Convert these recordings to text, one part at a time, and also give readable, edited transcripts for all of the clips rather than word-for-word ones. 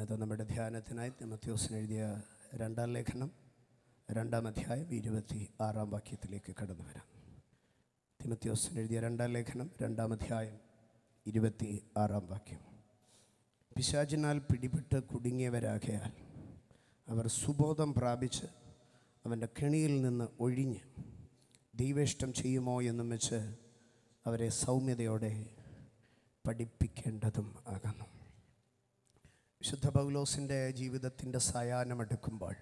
ഇന്നത്തെ നമ്മുടെ ധ്യാനത്തിനായി തിമോഥെയോസിന് എഴുതിയ രണ്ടാം ലേഖനം 2-ാം അധ്യായം 26-ാം വാക്യത്തിലേക്ക് കടന്നു വരാം. തിമോഥെയോസിന് എഴുതിയ രണ്ടാം ലേഖനം 2-ാം അധ്യായം 26-ാം വാക്യം. പിശാചിനാൽ പിടിപെട്ട് കുടുങ്ങിയവരാകയാൽ അവർ സുബോധം പ്രാപിച്ച് അവൻ്റെ കെണിയിൽ നിന്ന് ഒഴിഞ്ഞ് ദൈവേഷ്ടം ചെയ്യുമോ എന്നും വെച്ച് അവരെ സൗമ്യതയോടെ പഠിപ്പിക്കേണ്ടതും ആകുന്നു. വിശുദ്ധ പൗലോസിൻ്റെ ജീവിതത്തിൻ്റെ സായാഹ്നമെടുക്കുമ്പോൾ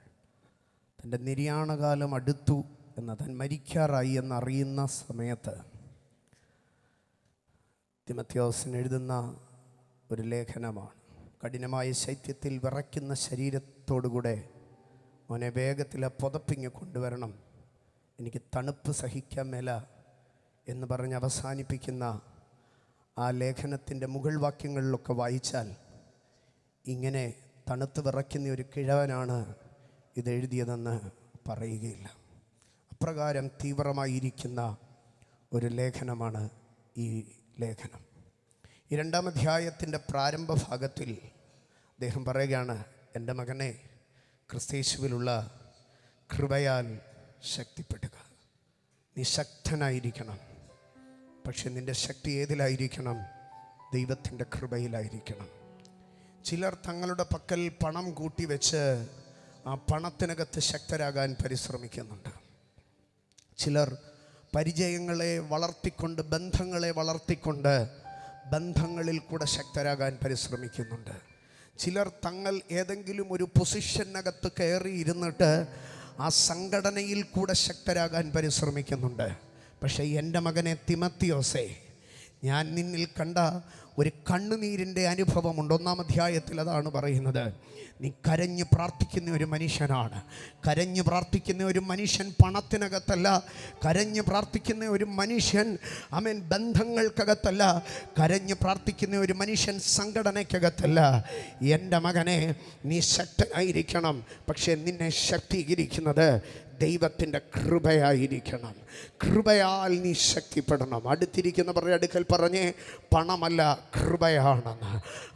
തൻ്റെ നിര്യാണകാലം അടുത്തു എന്ന താൻ മരിക്കാറായി എന്നറിയുന്ന സമയത്ത് തിമോഥെയോസിന് എഴുതുന്ന ഒരു ലേഖനമാണ്. കഠിനമായ ശൈത്യത്തിൽ വിറയ്ക്കുന്ന ശരീരത്തോടുകൂടെ മോനെ വേഗത്തിൽ പുതപ്പിങ്ങ് കൊണ്ടുവരണം, എനിക്ക് തണുപ്പ് സഹിക്കാൻ മേല എന്ന് പറഞ്ഞ് അവസാനിപ്പിക്കുന്ന ആ ലേഖനത്തിൻ്റെ മുകൾ വാക്യങ്ങളിലൊക്കെ വായിച്ചാൽ ഇങ്ങനെ തണുത്ത് വിറയ്ക്കുന്ന ഒരു കിഴവനാണ് ഇതെഴുതിയതെന്ന് പറയുകയില്ല. അപ്രകാരം തീവ്രമായിരിക്കുന്ന ഒരു ലേഖനമാണ് ഈ ലേഖനം. ഈ 2-ാം അധ്യായത്തിൻ്റെ പ്രാരംഭ ഭാഗത്തിൽ അദ്ദേഹം പറയുകയാണ്, എൻ്റെ മകനെ, ക്രിസ്തയേശുവിലുള്ള കൃപയാൽ ശക്തിപ്പെടുക. നീ ശക്തനായിരിക്കണം. പക്ഷെ നിൻ്റെ ശക്തി ഏതിലായിരിക്കണം? ദൈവത്തിൻ്റെ കൃപയിലായിരിക്കണം. ചിലർ തങ്ങളുടെ പക്കൽ പണം കൂട്ടിവെച്ച് ആ പണത്തിനകത്ത് ശക്തരാകാൻ പരിശ്രമിക്കുന്നുണ്ട്. ചിലർ പരിചയങ്ങളെ വളർത്തിക്കൊണ്ട്, ബന്ധങ്ങളെ വളർത്തിക്കൊണ്ട് ബന്ധങ്ങളിൽ കൂടെ ശക്തരാകാൻ പരിശ്രമിക്കുന്നുണ്ട്. ചിലർ തങ്ങൾ ഏതെങ്കിലും ഒരു പൊസിഷനകത്ത് കയറി ഇരുന്നിട്ട് ആ സംഘടനയിൽ കൂടെ ശക്തരാകാൻ പരിശ്രമിക്കുന്നുണ്ട്. പക്ഷേ എൻ്റെ മകനെ തിമോഥെയോസേ, ഞാൻ നിന്നിൽ കണ്ട ഒരു കണ്ണുനീരിൻ്റെ അനുഭവമുണ്ട്. 1-ാം അധ്യായത്തിൽ അതാണ് പറയുന്നത്. നീ കരഞ്ഞ് പ്രാർത്ഥിക്കുന്ന ഒരു മനുഷ്യനാണ്. കരഞ്ഞ് പ്രാർത്ഥിക്കുന്ന ഒരു മനുഷ്യൻ പണത്തിനകത്തല്ല. കരഞ്ഞ് പ്രാർത്ഥിക്കുന്ന ഒരു മനുഷ്യൻ ബന്ധങ്ങൾക്കകത്തല്ല. കരഞ്ഞ് പ്രാർത്ഥിക്കുന്ന ഒരു മനുഷ്യൻ സംഘടനയ്ക്കകത്തല്ല. എൻ്റെ മകനെ, നീ ശക്തനായിരിക്കണം. പക്ഷേ നിന്നെ ശക്തീകരിക്കുന്നത് ദൈവത്തിൻ്റെ കൃപയായിരിക്കണം. കൃപയാൽ നീ ശക്തിപ്പെടണം. അടുത്തിരിക്കുന്നവരുടെ അടുക്കൽ പറഞ്ഞേ, പണമല്ല കൃപയാണെന്ന്.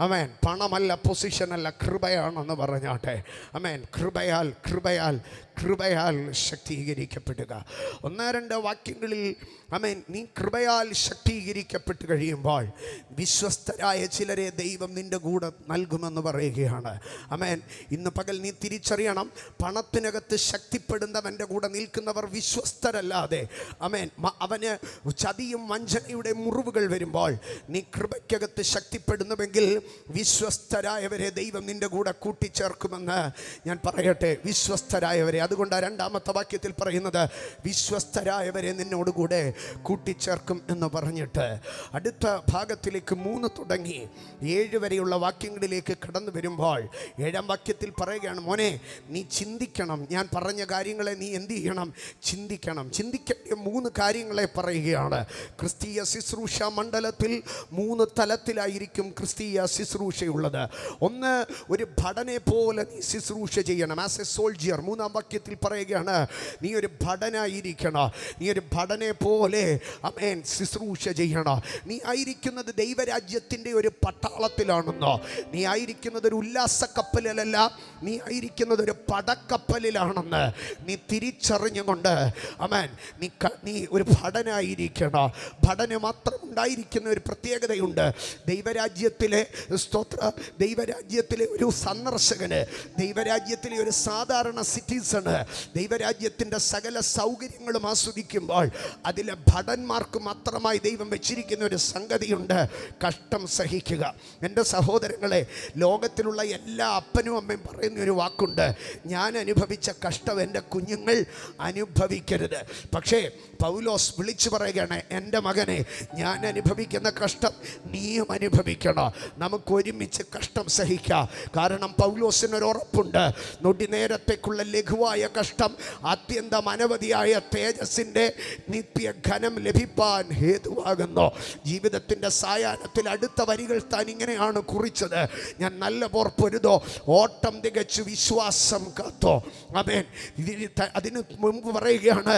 ആമേൻ. പണമല്ല, പൊസിഷനല്ല, കൃപയാണെന്ന് പറഞ്ഞാട്ടെ. ആമേൻ. കൃപയാൽ കൃപയാൽ കൃപയാൽ ശക്തീകരിക്കപ്പെടുക. 1-2 വാക്യങ്ങളിൽ ആമേൻ, നീ കൃപയാൽ ശക്തീകരിക്കപ്പെട്ട് കഴിയുമ്പോൾ വിശ്വസ്തരായ ചിലരെ ദൈവം നിൻ്റെ കൂടെ നൽകുമെന്ന് പറയുകയാണ്. ആമേൻ. ഇന്ന് പകൽ നീ തിരിച്ചറിയണം, പണത്തിനകത്ത് ശക്തിപ്പെടുന്നവൻ്റെ കൂടെ നിൽക്കുന്നവർ വിശ്വസ്തരല്ലാതെ ആമേൻ അവന് ചതിയും വഞ്ചനയുടെ മുറിവുകൾ വരുമ്പോൾ നീ കൃപയ്ക്കകത്ത് ശക്തിപ്പെടുന്നുവെങ്കിൽ വിശ്വസ്തരായവരെ ദൈവം നിൻ്റെ കൂടെ കൂട്ടിച്ചേർക്കുമെന്ന് ഞാൻ പറയട്ടെ. വിശ്വസ്തരായവരെ, അതുകൊണ്ടാണ് 2-ാമത്തെ വാക്യത്തിൽ പറയുന്നത്, വിശ്വസ്തരായവരെ നിന്നോടുകൂടെ കൂട്ടിച്ചേർക്കും എന്ന് പറഞ്ഞിട്ട് അടുത്ത ഭാഗത്തിലേക്ക് 3 തുടങ്ങി 7 വരെയുള്ള വാക്യങ്ങളിലേക്ക് കടന്നു വരുമ്പോൾ 7-ാം വാക്യത്തിൽ പറയുകയാണ്, മോനെ, നീ ചിന്തിക്കണം. ഞാൻ പറഞ്ഞ കാര്യങ്ങളെ നീ എന്ത് ചെയ്യണം? ചിന്തിക്കണം. ചിന്തിക്കേണ്ട 3 കാര്യങ്ങളെ പറയുകയാണ്. ക്രിസ്തീയ ശുശ്രൂഷ മണ്ഡലത്തിൽ 3 തലത്തിലായിരിക്കും ക്രിസ്തീയ ശുശ്രൂഷയുള്ളത്. ഒന്ന്, ഒരു ഭടനെ പോലെ നീ ശുശ്രൂഷ ചെയ്യണം. As A soldier. 3-ാം വാക്യത്തിൽ പറയുകയാണ്, നീ ഒരു ഭടനായിരിക്കണം. നീ ഒരു ഭടനെ പോലെ ആമേൻ ശുശ്രൂഷ ചെയ്യണം. നീ ആയിരിക്കുന്നത് ദൈവരാജ്യത്തിൻ്റെ ഒരു പട്ടാളത്തിലാണെന്നോ, നീ ആയിരിക്കുന്നത് ഒരു ഉല്ലാസ കപ്പലിലല്ല, നീ ആയിരിക്കുന്നത് ഒരു പടക്കപ്പലിലാണെന്ന് നീ തിരിച്ചറിഞ്ഞുകൊണ്ട് ആമേൻ നീ ഒരു ഭടനായിരിക്കണം. ഭടന് മാത്രം ഉണ്ടായിരിക്കുന്ന ഒരു പ്രത്യേകതയുണ്ട്. ദൈവരാജ്യത്തിലെ ദൈവരാജ്യത്തിലെ ഒരു സന്ദർശകന്, ദൈവരാജ്യത്തിലെ ഒരു സാധാരണ സിറ്റിസണ് ദൈവരാജ്യത്തിൻ്റെ സകല സൗകര്യങ്ങളും ആസ്വദിക്കുമ്പോൾ അതിലെ ഭടന്മാർക്ക് മാത്രമായി ദൈവം വെച്ചിരിക്കുന്ന ഒരു സംഗതിയുണ്ട്, കഷ്ടം സഹിക്കുക. എൻ്റെ സഹോദരങ്ങളെ, ലോകത്തിലുള്ള എല്ലാ അപ്പനും അമ്മയും പറയുന്ന ഒരു വാക്കുണ്ട്, ഞാൻ അനുഭവിച്ച കഷ്ടം എൻ്റെ കുഞ്ഞുങ്ങൾ അനുഭവിക്കരുത്. പക്ഷേ പൗലോസ് വിളിച്ചു പറയുകയാണ്, എൻ്റെ മകനെ, ഞാൻ അനുഭവിക്കുന്ന കഷ്ടം നീയും അനുഭവിക്കണം. നമുക്ക് ഒരുമിച്ച് കഷ്ടം സഹിക്കാം. കാരണം പൗലോസിനൊരു ഉറപ്പുണ്ട്, നൊടി നേരത്തേക്കുള്ള ലഘുവായ ലഘുവായ കഷ്ടം അത്യന്തം അനവധിയായ തേജസ്സിൻ്റെ നിത്യഘനം ലഭിപ്പാൻ ഹേതുവാകുന്നു. ജീവിതത്തിൻ്റെ സായാഹ്നത്തിൽ അടുത്ത വരികൾ താൻ ഇങ്ങനെയാണ് കുറിച്ചത്: ഞാൻ നല്ല പോർ പൊരുതോ, ഓട്ടം തികച്ചു വിശ്വാസം കാത്തോ. ആമേൻ. അതിന് മുമ്പ് പറയുകയാണ്,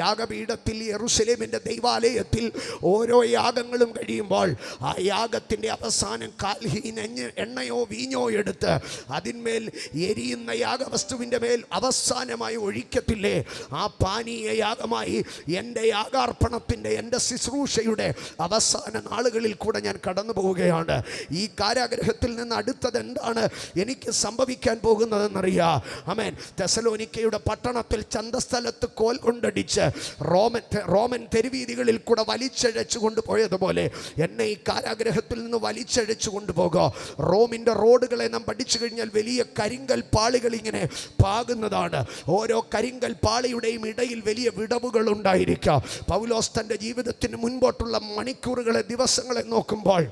യാഗപീഠത്തിൽ യെരൂശലേമിൻ്റെ ദൈവാലയത്തിൽ ഓരോ യാഗങ്ങളും കഴിയുമ്പോൾ ആ യാഗത്തിൻ്റെ അവസാനം കാൽഹീൻ എണ്ണയോ വീഞ്ഞോ എടുത്ത് അതിന്മേൽ എരിയുന്ന യാഗവസ്തുവിൻ്റെ മേൽ അവസാനമായി ഒഴിക്കത്തില്ലേ, ആ പാനീയ യാഗമായി എൻ്റെ യാഗാർപ്പണത്തിൻ്റെ, എൻ്റെ ശുശ്രൂഷയുടെ അവസാന നാളുകളിൽ കൂടെ ഞാൻ കടന്നു പോവുകയാണ്. ഈ കാരാഗ്രഹത്തിൽ നിന്ന് അടുത്തത് എന്താണ് എനിക്ക് സംഭവിക്കാൻ പോകുന്നതെന്നറിയാം. ആമേൻ. തെസലോനിക്കയുടെ പട്ടണത്തിൽ ചന്തസ്ഥലത്ത് കോൽ കൊണ്ടടിച്ച് റോമൻ തെരുവീതികളിൽ കൂടെ വലിച്ചഴച്ചു കൊണ്ടുപോയതുപോലെ എന്നെ ഈ കാരാഗ്രഹത്തിൽ നിന്ന് വലിച്ചഴച്ചു കൊണ്ടുപോകുക. റോമിൻ്റെ റോഡുകളെ നാം പഠിച്ചു കഴിഞ്ഞാൽ വലിയ കരിങ്കൽ പാളികൾ ഇങ്ങനെ പാകുന്നതാണ്. ഓരോ കരിങ്കൽ പാളിയുടെയും ഇടയിൽ വലിയ വിടവുകൾ ഉണ്ടായിരിക്കാം. പൗലോസ് തൻ്റെ ജീവിതത്തിന് മുൻപോട്ടുള്ള മണിക്കൂറുകളെ, ദിവസങ്ങളെ നോക്കുമ്പോൾ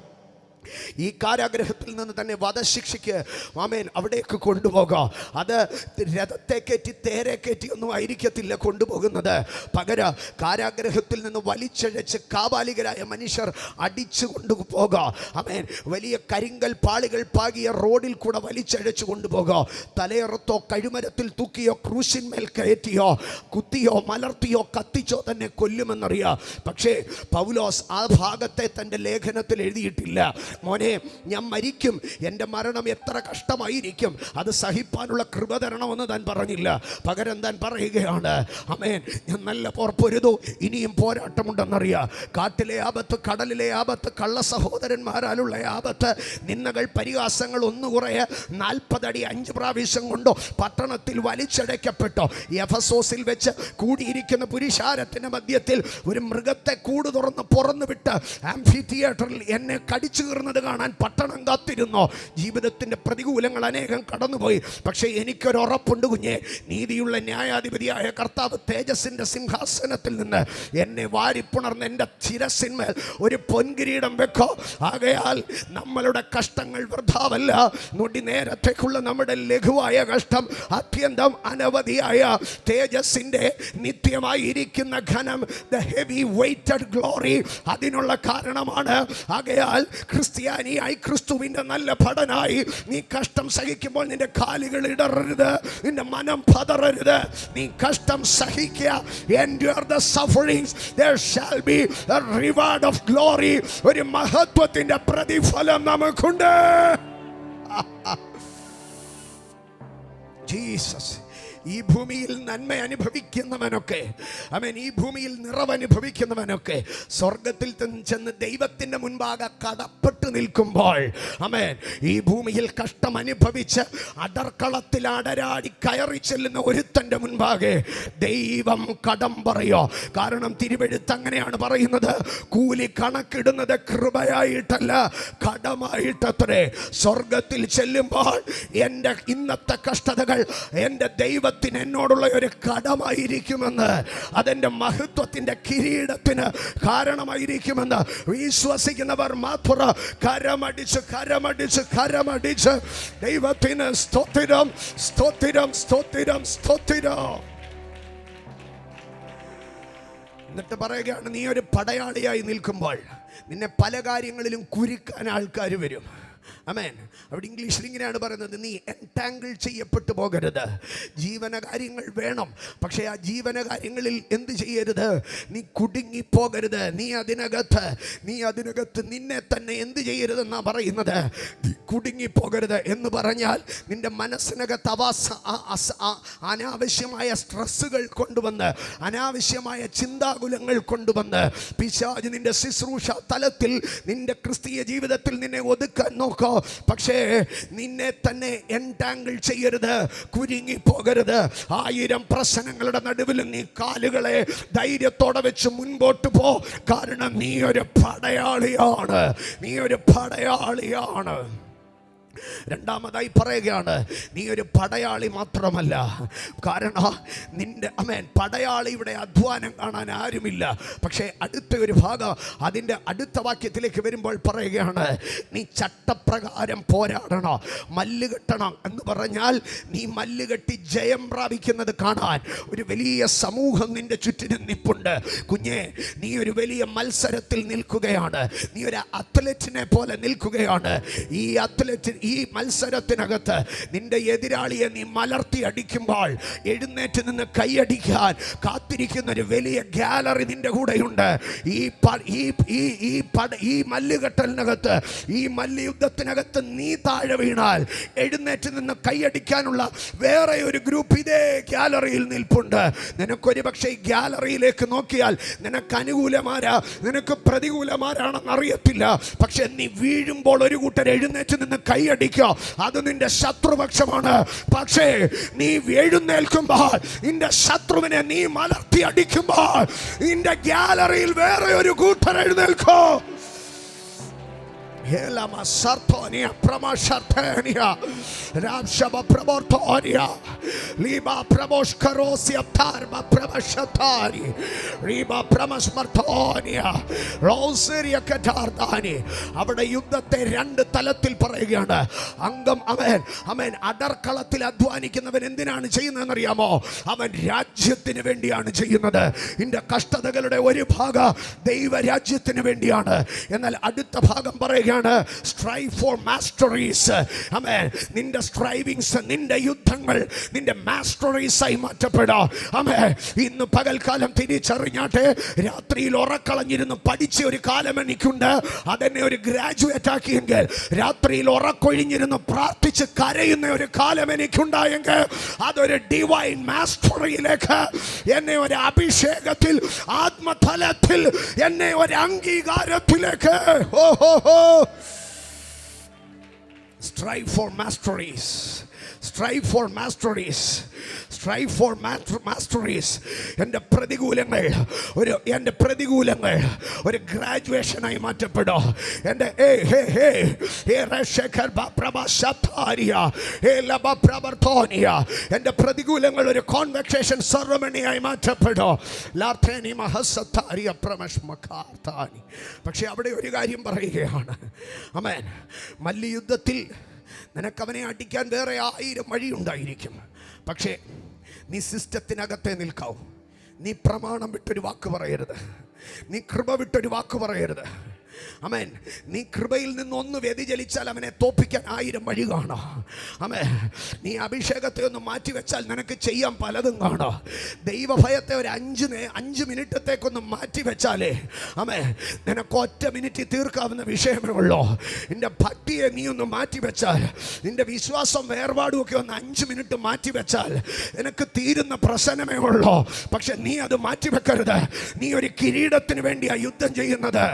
ഈ കാരാഗ്രഹത്തിൽ നിന്ന് തന്നെ വധശിക്ഷയ്ക്ക് ആമേൻ അവിടേക്ക് കൊണ്ടുപോകാം. അത് രഥത്തെ കയറ്റി തേരെ കയറ്റി ഒന്നും ആയിരിക്കത്തില്ല കൊണ്ടുപോകുന്നത്. പകരം കാരാഗ്രഹത്തിൽ നിന്ന് വലിച്ചഴച്ച് കാബാലികരായ മനുഷ്യർ അടിച്ചു കൊണ്ടുപോകാം. ആമേൻ. വലിയ കരിങ്കൽ പാളികൾ പാകിയ റോഡിൽ കൂടെ വലിച്ചഴച്ചു കൊണ്ടുപോകാം. തലയറുത്തോ കഴുമരത്തിൽ തൂക്കിയോ ക്രൂശിന്മേൽ കയറ്റിയോ കുത്തിയോ മലർത്തിയോ കത്തിച്ചോ തന്നെ കൊല്ലുമെന്നറിയാം. പക്ഷേ പൗലോസ് ആ ഭാഗത്തെ തൻ്റെ ലേഖനത്തിൽ എഴുതിയിട്ടില്ല. മോനെ, ഞാൻ മരിക്കും, എൻ്റെ മരണം എത്ര കഷ്ടമായിരിക്കും, അത് സഹിപ്പാനുള്ള കൃപ തരണമെന്ന് താൻ പറഞ്ഞില്ല. പകരം താൻ പറയുകയാണ്, ആമേൻ, ഞാൻ നല്ല പോർ പൊരുതു, ഇനിയും പോരാട്ടമുണ്ടെന്നറിയാം. കാട്ടിലെ ആപത്ത്, കടലിലെ ആപത്ത്, കള്ള സഹോദരന്മാരാലുള്ള ആപത്ത്, നിന്ദകൾ, പരിഹാസങ്ങൾ ഒന്നുകുറയെ 40 അടി 5 പ്രാവശ്യം കൊണ്ടോ പട്ടണത്തിൽ വലിച്ചടയ്ക്കപ്പെട്ടോ. എഫസോസിൽ വെച്ച് കൂടിയിരിക്കുന്ന പുരുഷാരത്തിൻ്റെ മധ്യത്തിൽ ഒരു മൃഗത്തെ കൂട് തുറന്ന് പുറന്നു വിട്ട് ആംഫി തിയേറ്ററിൽ എന്നെ കടിച്ചു കാണാൻ പട്ടണം കാത്തിരുന്നോ. ജീവിതത്തിൻ്റെ പ്രതികൂലങ്ങൾ അനേകം കടന്നുപോയി. പക്ഷേ എനിക്കൊരു ഉറപ്പുണ്ട് കുഞ്ഞെ, നീതിയുള്ള ന്യായാധിപതിയായ കർത്താവ് തേജസ്സിൻ്റെ സിംഹാസനത്തിൽ നിന്ന് എന്നെ വാരിപ്പുണർന്ന് എൻ്റെ ശിരസിന്മേൽ ഒരു പൊൻകിരീടം വെക്കോ. ആകയാൽ നമ്മളുടെ കഷ്ടങ്ങൾ വൃഥാവല്ല. നൊടി നേരത്തേക്കുള്ള നമ്മുടെ ലഘുവായ കഷ്ടം അത്യന്തം അനവധിയായ തേജസ്സിൻ്റെ നിത്യമായിരിക്കുന്ന ഘനം, ദ ഹെവി വെയ്റ്റഡ് ഗ്ലോറി, അതിനുള്ള കാരണമാണ്. ആകയാൽ ക്രിസ്ത്യാനിയായി, ക്രിസ്തുവിൻ്റെ നല്ല ഭടനായി നീ കഷ്ടം സഹിക്കുമ്പോൾ നിന്റെ കാലുകൾ ഇടറരുത്, നിന്റെ മനം പതറരുത്. നീ കഷ്ടം സഹിക്കുക. Endure the sufferings, there shall be a reward of glory. ഒരു മഹത്വത്തിൻ്റെ പ്രതിഫലം നമുക്കുണ്ട്. ജീസസ്. ഈ ഭൂമിയിൽ നന്മ അനുഭവിക്കുന്നവനൊക്കെ, ആമേൻ, ഈ ഭൂമിയിൽ നിറവനുഭവിക്കുന്നവനൊക്കെ സ്വർഗത്തിൽ ചെന്ന് ദൈവത്തിൻ്റെ മുൻപാകെ കടപ്പെട്ട് നിൽക്കുമ്പോൾ, ആമേൻ, ഈ ഭൂമിയിൽ കഷ്ടം അനുഭവിച്ച് അടർക്കളത്തിൽ അടരാടി കയറി ചെല്ലുന്ന ഒരുത്തൻ്റെ മുൻപാകെ ദൈവം കടം പറയോ. കാരണം തിരുവെഴുത്ത് അങ്ങനെയാണ് പറയുന്നത്, കൂലി കണക്കിടുന്നത് കൃപയായിട്ടല്ല കടമായിട്ടത്രേ. സ്വർഗത്തിൽ ചെല്ലുമ്പോൾ എൻ്റെ ഇന്നത്തെ കഷ്ടതകൾ എൻ്റെ ദൈവത്തിന് എന്നോടുള്ള ഒരു കടമായിരിക്കുമെന്ന്, അതെൻ്റെ മഹത്വത്തിൻ്റെ കിരീടത്തിന് കാരണമായിരിക്കുമെന്ന് വിശ്വസിക്കുന്നവർ മാത്രം കരമടിച്ച് കരമടിച്ച് കരമടിച്ച് ദൈവത്തിന് സ്തോത്രം, സ്തോത്രം, സ്തോത്രം, സ്തോത്രം. എന്നിട്ട് പറയുകയാണ്, നീ ഒരു പടയാളിയായി നിൽക്കുമ്പോൾ നിന്നെ പല കാര്യങ്ങളിലും കുരുക്കാൻ ആൾക്കാർ വരും. ആമേൻ. അവിടെ ഇംഗ്ലീഷിൽ ഇങ്ങനെയാണ് പറയുന്നത്, നീ എൻടാങ്കിൾ ചെയ്യപ്പെട്ടു പോകരുത്. ജീവനകാര്യങ്ങൾ വേണം, പക്ഷേ ആ ജീവനകാര്യങ്ങളിൽ എന്ത് ചെയ്യരുത്, നീ കുടുങ്ങിപ്പോകരുത്. നീ അതിനകത്ത് നിന്നെ തന്നെ എന്ത് ചെയ്യരുതെന്നാണ് പറയുന്നത്, കുടുങ്ങിപ്പോകരുത്. എന്ന് പറഞ്ഞാൽ നിന്റെ മനസ്സിനകത്ത് അനാവശ്യമായ സ്ട്രെസ്സുകൾ കൊണ്ടുവന്ന്, അനാവശ്യമായ ചിന്താകുലങ്ങൾ കൊണ്ടുവന്ന് പിശാച് നിന്റെ ശുശ്രൂഷ തലത്തിൽ, നിന്റെ ക്രിസ്തീയ ജീവിതത്തിൽ നിന്നെ ഒതുക്കാൻ നോക്കോ. പക്ഷേ നിന്നെ തന്നെ എൻടാങ്കിൾ ചെയ്യരുത്, കുരുങ്ങിപ്പോകരുത്. 1000 പ്രശ്നങ്ങളുടെ നടുവിലും നീ കാലുകളെ ധൈര്യത്തോടെ വെച്ച് മുൻപോട്ട് പോ. കാരണം നീ ഒരു പടയാളിയാണ്, നീ ഒരു പടയാളിയാണ്. രണ്ടാമതായി പറയുകയാണ്, നീ ഒരു പടയാളി മാത്രമല്ല. കാരണം നിന്റെ പടയാളിയുടെ അധ്വാനം കാണാൻ ആരുമില്ല. പക്ഷേ അടുത്ത ഒരു ഭാഗം അതിൻ്റെ അടുത്ത വാക്യത്തിലേക്ക് വരുമ്പോൾ പറയുകയാണ്, നീ ചട്ടപ്രകാരം പോരാടണം, മല്ലുകെട്ടണം എന്ന് പറഞ്ഞാൽ നീ മല്ലുകെട്ടി ജയം പ്രാപിക്കുന്നത് കാണാൻ ഒരു വലിയ സമൂഹം നിന്റെ ചുറ്റിനും നിൽപ്പുണ്ട്. കുഞ്ഞെ, നീ ഒരു വലിയ മത്സരത്തിൽ നിൽക്കുകയാണ്. നീ ഒരു അത്ലറ്റിനെ പോലെ നിൽക്കുകയാണ്. ഈ മത്സരത്തിനകത്ത് നിന്റെ എതിരാളിയെ നീ മലർത്തി അടിക്കുമ്പോൾ എഴുന്നേറ്റ് നിന്ന് കൈയടിക്കാൻ കാത്തിരിക്കുന്ന ഒരു വലിയ ഗാലറി നിന്റെ കൂടെയുണ്ട്. ഈ മല്ലുകെട്ടലിനകത്ത്, ഈ മല്ലുയുദ്ധത്തിനകത്ത് നീ താഴെ വീണാൽ എഴുന്നേറ്റ് നിന്ന് കൈയടിക്കാനുള്ള വേറെ ഒരു ഗ്രൂപ്പ് ഇതേ ഗാലറിയിൽ നിൽപ്പുണ്ട്. നിനക്കൊരു പക്ഷേ ഈ ഗാലറിയിലേക്ക് നോക്കിയാൽ നിനക്ക് അനുകൂലമാരാ നിനക്ക് പ്രതികൂലമാരാണെന്ന് അറിയത്തില്ല. പക്ഷെ നീ വീഴുമ്പോൾ ഒരു കൂട്ടർ എഴുന്നേറ്റ് നിന്ന് കൈയടിക്കുക, അത് നിന്റെ ശത്രുപക്ഷമാണ്. പക്ഷേ നീ എഴുന്നേൽക്കുമ്പോൾ, നിന്റെ ശത്രുവിനെ നീ മലർത്തി അടിക്കുമ്പോൾ, നിന്റെ ഗാലറിയിൽ വേറെ ഒരു കൂട്ടർ എഴുന്നേൽക്കോ. അവിടെ യുദ്ധത്തെ രണ്ട് തലത്തിൽ പറയുകയാണ്. അവൻ അടർക്കളത്തിൽ അധ്വാനിക്കുന്നവൻ എന്തിനാണ് ചെയ്യുന്നതെന്നറിയാമോ? അവൻ രാജ്യത്തിന് വേണ്ടിയാണ് ചെയ്യുന്നത്. നിന്റെ കഷ്ടതകളുടെ ഒരു ഭാഗം ദൈവരാജ്യത്തിന് വേണ്ടിയാണ്. എന്നാൽ അടുത്ത ഭാഗം പറയുകയാണ്, സ്ട്രൈവ് ഫോർ മാസ്റ്ററീസ്. നിന്റെ സ്ട്രൈവിങ്സ്, നിന്റെ യുദ്ധങ്ങൾ നിന്റെ മാസ്റ്ററീസായി മാറ്റപ്പെടാം. ഇന്ന് പകൽക്കാലം തിരിച്ചറിഞ്ഞാട്ടെ, രാത്രിയിൽ ഉറക്കളഞ്ഞിരുന്ന് പഠിച്ച ഒരു കാലം എനിക്കുണ്ട്. അതെന്നെ ഒരു ഗ്രാജുവേറ്റ് ആക്കിയെങ്കിൽ, രാത്രിയിൽ ഉറക്കൊഴിഞ്ഞിരുന്ന് പ്രാർത്ഥിച്ച് കരയുന്ന ഒരു കാലം എനിക്കുണ്ടായെങ്കിൽ, അതൊരു ഡിവൈൻ മാസ്റ്ററിയിലേക്ക്, എന്നെ ഒരു അഭിഷേകത്തിൽ, ആത്മതലത്തിൽ എന്നെ ഒരു അംഗീകാരത്തിലേക്ക്. Strive for masteries. Strive for masteries. Strive for masteries. എൻ്റെ പ്രതികൂലങ്ങൾ ഒരു ഗ്രാജുവേഷനായി മാറ്റപ്പെടും. എൻ്റെ എൻ്റെ പ്രതികൂലങ്ങൾ ഒരു കോൺവെക്കേഷൻ സെറമണിയായി മാറ്റപ്പെടും. പക്ഷെ അവിടെ ഒരു കാര്യം പറയുകയാണ്. ആമേൻ. മല്ലുയുദ്ധത്തിൽ നിനക്കവനെ അടിക്കാൻ വേറെ 1000 വഴിയുണ്ടായിരിക്കും. പക്ഷേ നീ സിസ്റ്റത്തിനകത്തെ നിൽക്കാവൂ. നീ പ്രമാണം വിട്ടൊരു വാക്ക് പറയരുത്. നീ കൃപ വിട്ടൊരു വാക്ക് പറയരുത്. ആമേൻ. നീ കൃപയിൽ നിന്ന് ഒന്ന് വ്യതിചലിച്ചാൽ അവനെ തോപ്പിക്കാൻ 1000 വഴി കാണാം. ആമേൻ. നീ അഭിഷേകത്തെ ഒന്ന് മാറ്റിവെച്ചാൽ നിനക്ക് ചെയ്യാൻ പലതും കാണാം. ദൈവഭയത്തെ ഒരു 5 മിനിറ്റത്തേക്കൊന്ന് മാറ്റിവെച്ചാലേ ആമേൻ നിനക്ക് ഒറ്റ മിനിറ്റ് തീർക്കാവുന്ന വിഷയമേ ഉള്ളൂ. നിന്റെ ഭക്തിയെ നീ ഒന്ന് മാറ്റിവെച്ചാൽ, നിന്റെ വിശ്വാസം വേർപാടുമൊക്കെ ഒന്ന് 5 മിനിറ്റ് മാറ്റിവെച്ചാൽ നിനക്ക് തീരുന്ന പ്രശ്നമേ ഉള്ളൂ. പക്ഷെ നീ അത് മാറ്റിവെക്കരുത്. നീ ഒരു കിരീടത്തിന് വേണ്ടിയാണ് യുദ്ധം ചെയ്യുന്നത്.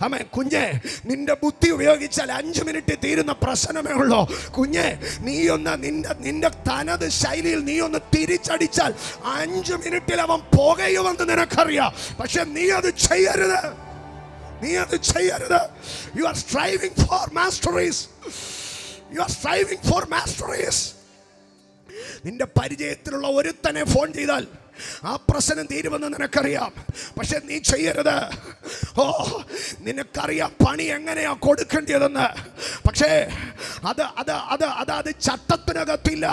ആമേൻ. കുഞ്ഞെ, നിന്റെ ബുദ്ധി ഉപയോഗിച്ചാൽ 5 മിനിറ്റ് തീരുന്ന പ്രശ്നമേ ഉള്ളൂ. കുഞ്ഞെ, നീ ഒന്ന് നിന്റെ തനത് ശൈലിയിൽ നീ ഒന്ന് തിരിച്ചടിച്ചാൽ 5 മിനിറ്റിൽ അവൻ പോകുമെന്ന് നിനക്കറിയാം. പക്ഷെ നീ അത് ചെയ്യരുത്. You are striving for masteries. നിന്റെ പരിചയത്തിലുള്ള ഒരുത്തനെ ഫോൺ ചെയ്താൽ ആ പ്രശ്നം തീരുമെന്ന് നിനക്കറിയാം. പക്ഷെ നീ ചെയ്യരുത്. നിനക്കറിയാം പണി എങ്ങനെയാ കൊടുക്കേണ്ടതെന്ന്. പക്ഷേ അത് ചട്ടത്തിനകത്തില്ല.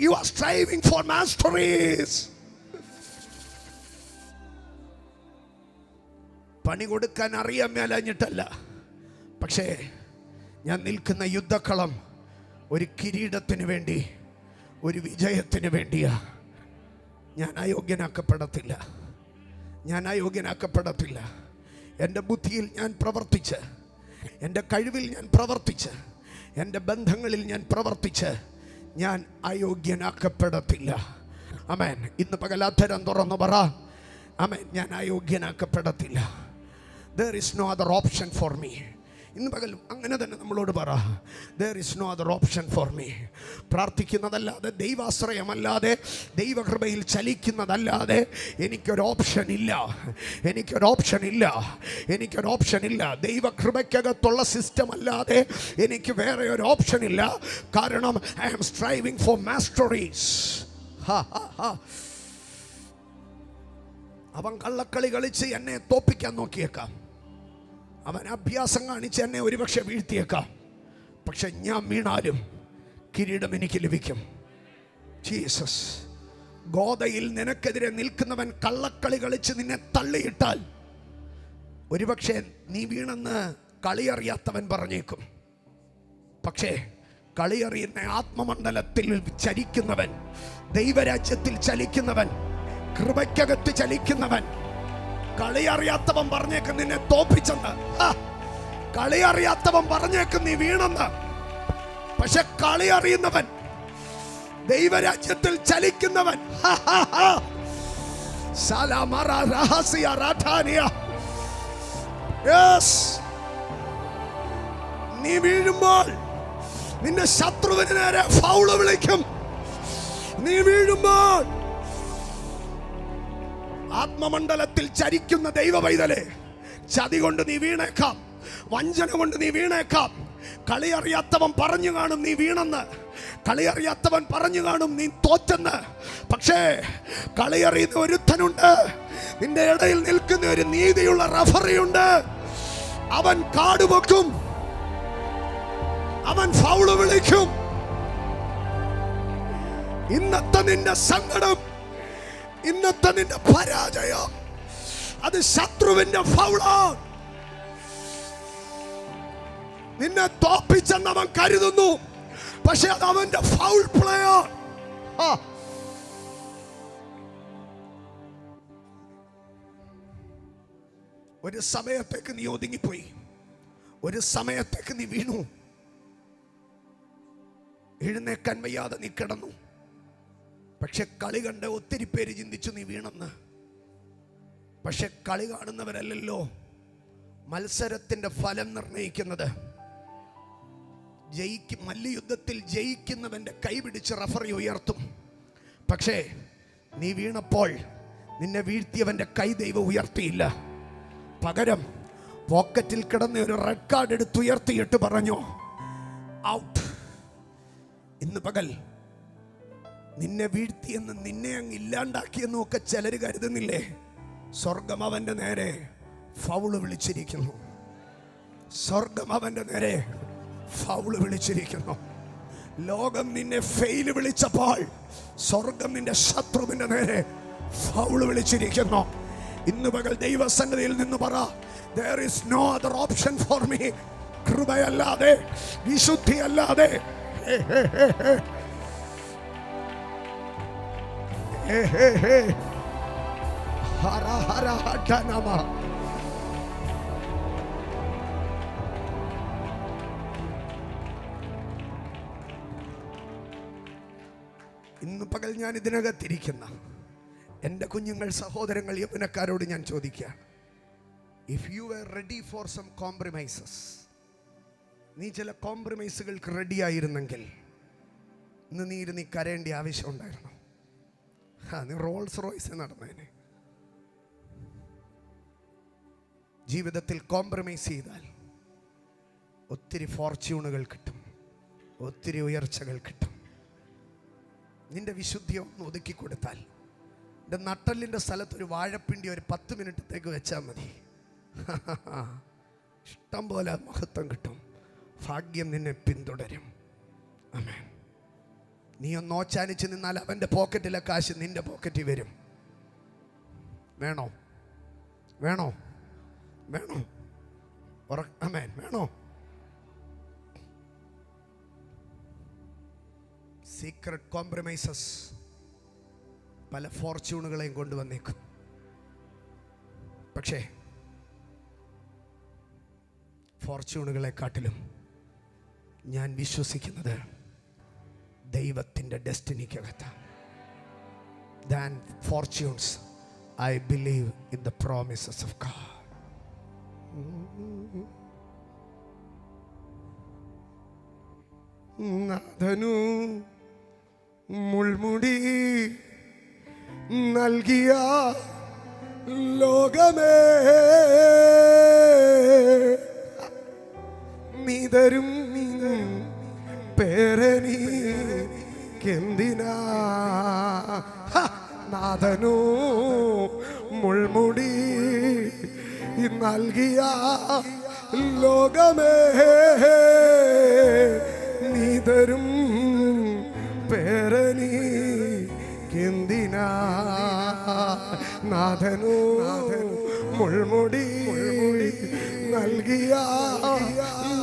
You are striving for masteries. പണി കൊടുക്കാൻ അറിയാൻ മേലഞ്ഞിട്ടല്ല. പക്ഷേ ഞാൻ നിൽക്കുന്ന യുദ്ധക്കളം ഒരു കിരീടത്തിന് വേണ്ടി, ഒരു വിജയത്തിന് വേണ്ടിയാ. ഞാൻ അയോഗ്യനാക്കപ്പെടത്തില്ല. എൻ്റെ ബുദ്ധിയിൽ ഞാൻ പ്രവർത്തിച്ച്, എൻ്റെ കഴിവിൽ ഞാൻ പ്രവർത്തിച്ച്, എൻ്റെ ബന്ധങ്ങളിൽ ഞാൻ പ്രവർത്തിച്ച് ഞാൻ അയോഗ്യനാക്കപ്പെടത്തില്ല. ആമേൻ. ഇന്ന് പകലാധരം തുറന്നു പറ, ആമേൻ, ഞാൻ അയോഗ്യനാക്കപ്പെടത്തില്ല. There is no other option for me. ഇന്ന് പകൽ അങ്ങനെ തന്നെ നമ്മളോട് പറ, there is no other option for me. പ്രാർത്ഥിക്കുന്നതല്ലാതെ, ദൈവാശ്രയമല്ലാതെ, ദൈവകൃപയിൽ ചലിക്കുന്നതല്ലാതെ എനിക്കൊരു ഓപ്ഷൻ ഇല്ല, എനിക്കൊരു ഓപ്ഷൻ ഇല്ല, എനിക്കൊരു ഓപ്ഷൻ ഇല്ല. ദൈവകൃപയ്ക്കകത്തുള്ള സിസ്റ്റം അല്ലാതെ എനിക്ക് വേറെ ഒരു ഓപ്ഷൻ ഇല്ല. കാരണം ഐ ആം സ്ട്രൈവിംഗ് ഫോർ മാസ്റ്ററീസ്. അവൻ കള്ളക്കളി കളിച്ച് എന്നെ തോപ്പിക്കാൻ നോക്കിയേക്കാം, അവൻ അഭ്യാസം കാണിച്ച് എന്നെ ഒരുപക്ഷെ വീഴ്ത്തിയേക്കാം. പക്ഷെ ഞാൻ വീണാലും കിരീടം എനിക്ക് ലഭിക്കും. ജീസസ്. ഗോദയിൽ നിനക്കെതിരെ നിൽക്കുന്നവൻ കള്ളക്കളി കളിച്ച് നിന്നെ തള്ളിയിട്ടാൽ ഒരുപക്ഷെ നീ വീണെന്ന് കളിയറിയാത്തവൻ പറഞ്ഞേക്കും. പക്ഷേ കളിയറിയുന്ന ആത്മമണ്ഡലത്തിൽ ചലിക്കുന്നവൻ, ദൈവരാജ്യത്തിൽ ചലിക്കുന്നവൻ, കൃപയ്ക്കകത്ത് ചലിക്കുന്നവൻ, കളിയറിയാത്തവൻ പറഞ്ഞേക്കും നിന്നെ തോപ്പിച്ചെന്ന്. കളിയറിയാത്തവൻ പറഞ്ഞേക്കും നീ വീണെന്ന്. പക്ഷെ കളിയറിയുന്നവൻ, ദൈവരാജ്യത്തിൽ ചലിക്കുന്നവൻ, നീ വീഴുമ്പോൾ നിന്റെ ശത്രുവിന് നേരെ ഫൗള് വിളിക്കും. നീ വീഴുമ്പോൾ ആത്മമണ്ഡലത്തിൽ ചരിക്കുന്ന ദൈവ പൈതലേ, ചതി കൊണ്ട് നീ വീണേക്കാം, വഞ്ചന കൊണ്ട് നീ വീണേക്കാം. കളിയറിയാത്തവൻ പറഞ്ഞു കാണും നീ വീണെന്ന്, കളിയറിയാത്തവൻ പറഞ്ഞു കാണും നീ തോറ്റെന്ന്. പക്ഷേ കളിയറിയുന്ന ഒരുത്തനുണ്ട്, നിന്റെ ഇടയിൽ നിൽക്കുന്ന ഒരു നീതിയുള്ള റഫറിയുണ്ട്. അവൻ കാട് വെക്കും, അവൻ ഫൗള് വിളിക്കും. ഇന്നത്തെ നിന്റെ സങ്കടം, ഇന്നത്തെ നിന്റെ പരാജയം, അത് ശത്രുവിന്റെ ഫൗളാണ്. നിന്നെ തോപ്പിച്ചെന്ന് അവൻ കരുതുന്നു, പക്ഷെ അത് അവന്റെ ഫൗൾ പ്ലേ ആണ്. ഒരു സമയത്തേക്ക് നീ ഒതുങ്ങിപ്പോയി, ഒരു സമയത്തേക്ക് നീ വീണു, എഴുന്നേക്കാൻ വയ്യാതെ നീ കിടന്നു. പക്ഷെ കളി കണ്ട് ഒത്തിരി പേര് ചിന്തിച്ചു നീ വീണെന്ന്. പക്ഷെ കളി കാണുന്നവരല്ലല്ലോ മത്സരത്തിന്റെ ഫലം നിർണയിക്കുന്നത്. മല്ലയുദ്ധത്തിൽ ജയിക്കുന്നവന്റെ കൈ പിടിച്ച് റഫറി ഉയർത്തും. പക്ഷേ നീ വീണപ്പോൾ നിന്നെ വീഴ്ത്തിയവന്റെ കൈ ദൈവം ഉയർത്തിയില്ല. പകരം പോക്കറ്റിൽ കിടന്ന ഒരു റെഡ് കാർഡ് എടുത്ത് ഉയർത്തിയിട്ട് പറഞ്ഞു, ഔട്ട്. ഇന്ന് പകൽ നിന്നെ വീഴ്ത്തിയെന്ന്, നിന്നെ അങ്ങ് ഇല്ലാണ്ടാക്കിയെന്നും ഒക്കെ ചിലർ കരുതുന്നില്ലേ? സ്വർഗം അവന്റെ നേരെ ഫൗള് വിളിച്ചിരിക്കുന്നു. സ്വർഗം അവന്റെ നേരെ ഫൗള് വിളിച്ചിരിക്കുന്നു. ലോകം നിന്നെ ഫെയിൽ വിളിച്ചപ്പോൾ സ്വർഗം നിന്റെ ശത്രുവിന്റെ നേരെ ഫൗള് വിളിച്ചിരിക്കുന്നു. ഇന്ന് പകൽ ദൈവസന്നിധിയിൽ നിന്ന് പറ, there is no other option for me. കൃപയല്ലാതെ, വിശുദ്ധിയല്ലാതെ, ഇന്ന് പകൽ ഞാൻ ഇതിനകത്തിരിക്കുന്ന എൻ്റെ കുഞ്ഞുങ്ങൾ, സഹോദരങ്ങൾ, യൗവനക്കാരോട് ഞാൻ ചോദിക്കുക, if you are ready for some compromises, നീ ചില കോംപ്രമൈസുകൾക്ക് റെഡി ആയിരുന്നെങ്കിൽ ഇന്ന് നീ ഇരുന്ന് കരയേണ്ട ആവശ്യം ഉണ്ടായിരുന്നു. നീ റോൾസ് റോയ്സ് നടന്നേനെ. ജീവിതത്തിൽ കോംപ്രമൈസ് ചെയ്താൽ ഒത്തിരി ഫോർച്യൂണുകൾ കിട്ടും, ഒത്തിരി ഉയർച്ചകൾ കിട്ടും. നിന്റെ വിശുദ്ധി ഒന്ന് ഒതുക്കി കൊടുത്താൽ, എൻ്റെ നട്ടലിൻ്റെ സ്ഥലത്ത് ഒരു വാഴപ്പിണ്ടി ഒരു 10 മിനിറ്റത്തേക്ക് വെച്ചാൽ മതി, ഇഷ്ടം പോലെ മഹത്വം കിട്ടും. ഭാഗ്യം നിന്നെ പിന്തുടരും. ആമേൻ. നീ ഒന്ന് ഓച്ചാനിച്ച് നിന്നാൽ അവൻ്റെ പോക്കറ്റിലെ കാശ് നിന്റെ പോക്കറ്റിൽ വരും. വേണോ? വേണോ? വേണോ? ആമേൻ. വേണോ? സീക്രട്ട് കോംപ്രമൈസസ് പല ഫോർച്യൂണുകളെയും കൊണ്ടുവന്നേക്കും. പക്ഷേ ഫോർച്യൂണുകളെക്കാട്ടിലും ഞാൻ വിശ്വസിക്കുന്നത് ദൈവത്തിൻ്റെ ഡെസ്റ്റിനിക്കകത്താണ്. Than fortunes, I believe in the promises of God. നാഥനു മുൾമുടി നൽകിയ ലോകമേ നീ തരും പേരെനിക്കെന്തിനാ നാഥനു മുൾമുടി നൽകിയ ലോകമേ നീ തരും പേരെനിക്കെന്തിനാ നാഥനു മുൾമുടി നൽകിയ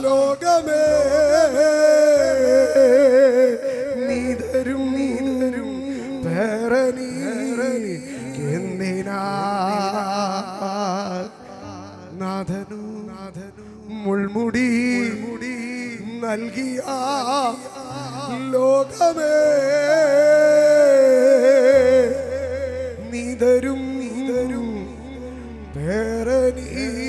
ലോകമേ നീ തരും പേരെനിക്കെന്തിനാ നാഥനു മുൾമുടി നൽകിയ ലോകമേ നീ തരും പേരെനിക്കെന്തിനാ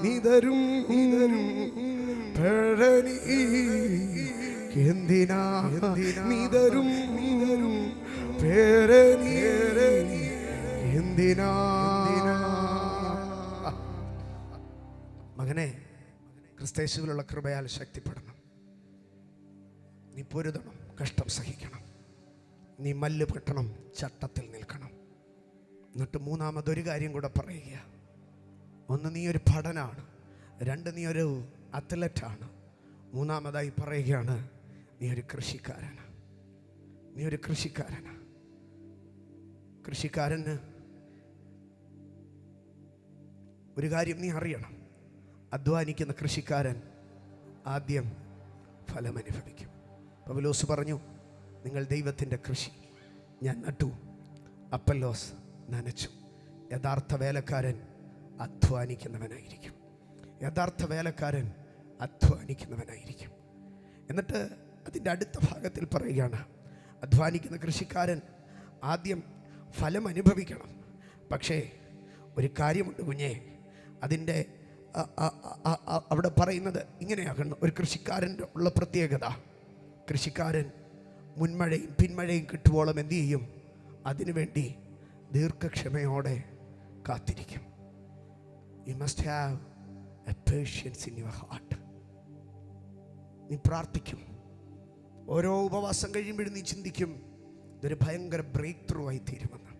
നീ തരും പേരെനിക്കെന്തിനാ നീ തരും പേരെനിക്കെന്തിനാ മകനെ, ക്രിസ്തയേശുവിലുള്ള കൃപയാൽ ശക്തിപ്പെടണം. നീ പൊരുതണം, കഷ്ടം സഹിക്കണം. നീ മല്ല് പെട്ടണം, ചട്ടത്തിൽ നിൽക്കണം. എന്നിട്ട് മൂന്നാമതൊരു കാര്യം കൂടെ പറയുക. ഒന്ന്, നീ ഒരു ഭടനാണ്. രണ്ട്, നീ ഒരു അത്ലറ്റാണ്. മൂന്നാമതായി പറയുകയാണ്, നീ ഒരു കൃഷിക്കാരനാണ്. നീ ഒരു കൃഷിക്കാരനാണ്. കൃഷിക്കാരന് ഒരു കാര്യം നീ അറിയണം. അധ്വാനിക്കുന്ന കൃഷിക്കാരൻ ആദ്യം ഫലമനുഭവിക്കും. പൗലോസ് പറഞ്ഞു, നിങ്ങൾ ദൈവത്തിൻ്റെ കൃഷി. ഞാൻ നട്ടു, അപ്പല്ലോസ് നനച്ചു. യഥാർത്ഥ വേലക്കാരൻ അധ്വാനിക്കുന്നവനായിരിക്കും. യഥാർത്ഥ വേലക്കാരൻ അധ്വാനിക്കുന്നവനായിരിക്കും. എന്നിട്ട് അതിൻ്റെ അടുത്ത ഭാഗത്തിൽ പറയുകയാണ്, അധ്വാനിക്കുന്ന കൃഷിക്കാരൻ ആദ്യം ഫലം അനുഭവിക്കണം. പക്ഷേ ഒരു കാര്യമുണ്ട് കുഞ്ഞേ, അതിൻ്റെ അവിടെ പറയുന്നത് ഇങ്ങനെയാകണം. ഒരു കൃഷിക്കാരൻ്റെ ഉള്ള പ്രത്യേകത, കൃഷിക്കാരൻ മുൻമഴയും പിന്മഴയും കിട്ടുവോളം എന്തു ചെയ്യും? അതിനുവേണ്ടി ദീർഘക്ഷമയോടെ കാത്തിരിക്കും. You must have a patience in your heart. നീ പ്രാർത്ഥിക്കും. ഓരോ ഉപവാസം കഴിയുമ്പോഴും നീ ചിന്തിക്കും, ഇതൊരു ഭയങ്കര ബ്രേക്ക് ത്രൂ ആയി തീരുമെന്ന്,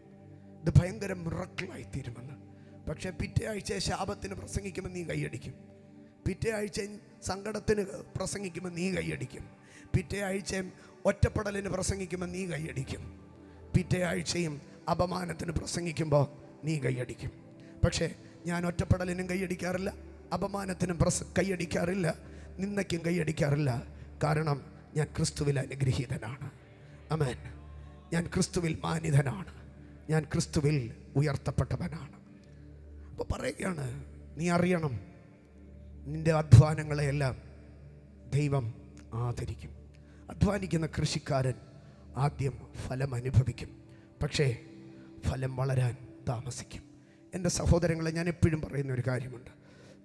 ഇത് ഭയങ്കര മിറക്കിളായി തീരുമെന്ന്. പക്ഷേ പിറ്റേ ആഴ്ച ശാപത്തിന് പ്രസംഗിക്കുമ്പോൾ നീ കൈയടിക്കും. പിറ്റേ ആഴ്ച സങ്കടത്തിന് പ്രസംഗിക്കുമ്പോൾ നീ കൈയടിക്കും. പിറ്റേ ആഴ്ചയും ഒറ്റപ്പെടലിന് പ്രസംഗിക്കുമ്പോൾ നീ കൈയടിക്കും. പിറ്റേ ആഴ്ചയും അപമാനത്തിന് പ്രസംഗിക്കുമ്പോൾ നീ കൈയടിക്കും. പക്ഷേ ഞാൻ ഒറ്റപ്പെടലിനും കൈയടിക്കാറില്ല, അപമാനത്തിനും കൈയടിക്കാറില്ല, നിന്ദയ്ക്കും കൈയടിക്കാറില്ല. കാരണം ഞാൻ ക്രിസ്തുവിൽ അനുഗ്രഹീതനാണ്. ആമേൻ. ഞാൻ ക്രിസ്തുവിൽ മാനിതനാണ്. ഞാൻ ക്രിസ്തുവിൽ ഉയർത്തപ്പെട്ടവനാണ്. അപ്പോൾ പറയുകയാണ്, നീ അറിയണം, നിൻ്റെ അധ്വാനങ്ങളെയെല്ലാം ദൈവം ആദരിക്കും. അധ്വാനിക്കുന്ന കൃഷിക്കാരൻ ആദ്യം ഫലം അനുഭവിക്കും. പക്ഷേ ഫലം വളരാൻ താമസിക്കും. എൻ്റെ സഹോദരങ്ങളെ, ഞാൻ എപ്പോഴും പറയുന്ന ഒരു കാര്യമുണ്ട്.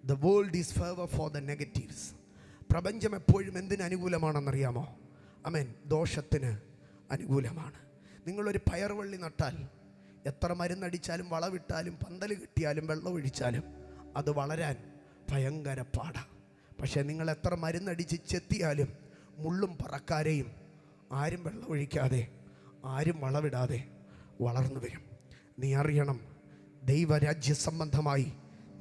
The world is favour for the negatives. പ്രപഞ്ചം എപ്പോഴും എന്തിന് അനുകൂലമാണെന്നറിയാമോ? ആമേൻ. ദോഷത്തിന് അനുകൂലമാണ്. നിങ്ങളൊരു പയർവള്ളി നട്ടാൽ എത്ര മരുന്നടിച്ചാലും വളവിട്ടാലും പന്തൽ കിട്ടിയാലും വെള്ളം ഒഴിച്ചാലും അത് വളരാൻ ഭയങ്കര പാടാണ്. പക്ഷേ നിങ്ങൾ എത്ര മരുന്നടിച്ച് ചെത്തിയാലും മുള്ളും പറക്കാരെയും ആരും വെള്ളം ഒഴിക്കാതെ ആരും വളവിടാതെ വളർന്നു വരും. നീ അറിയണം, ദൈവരാജ്യ സംബന്ധമായി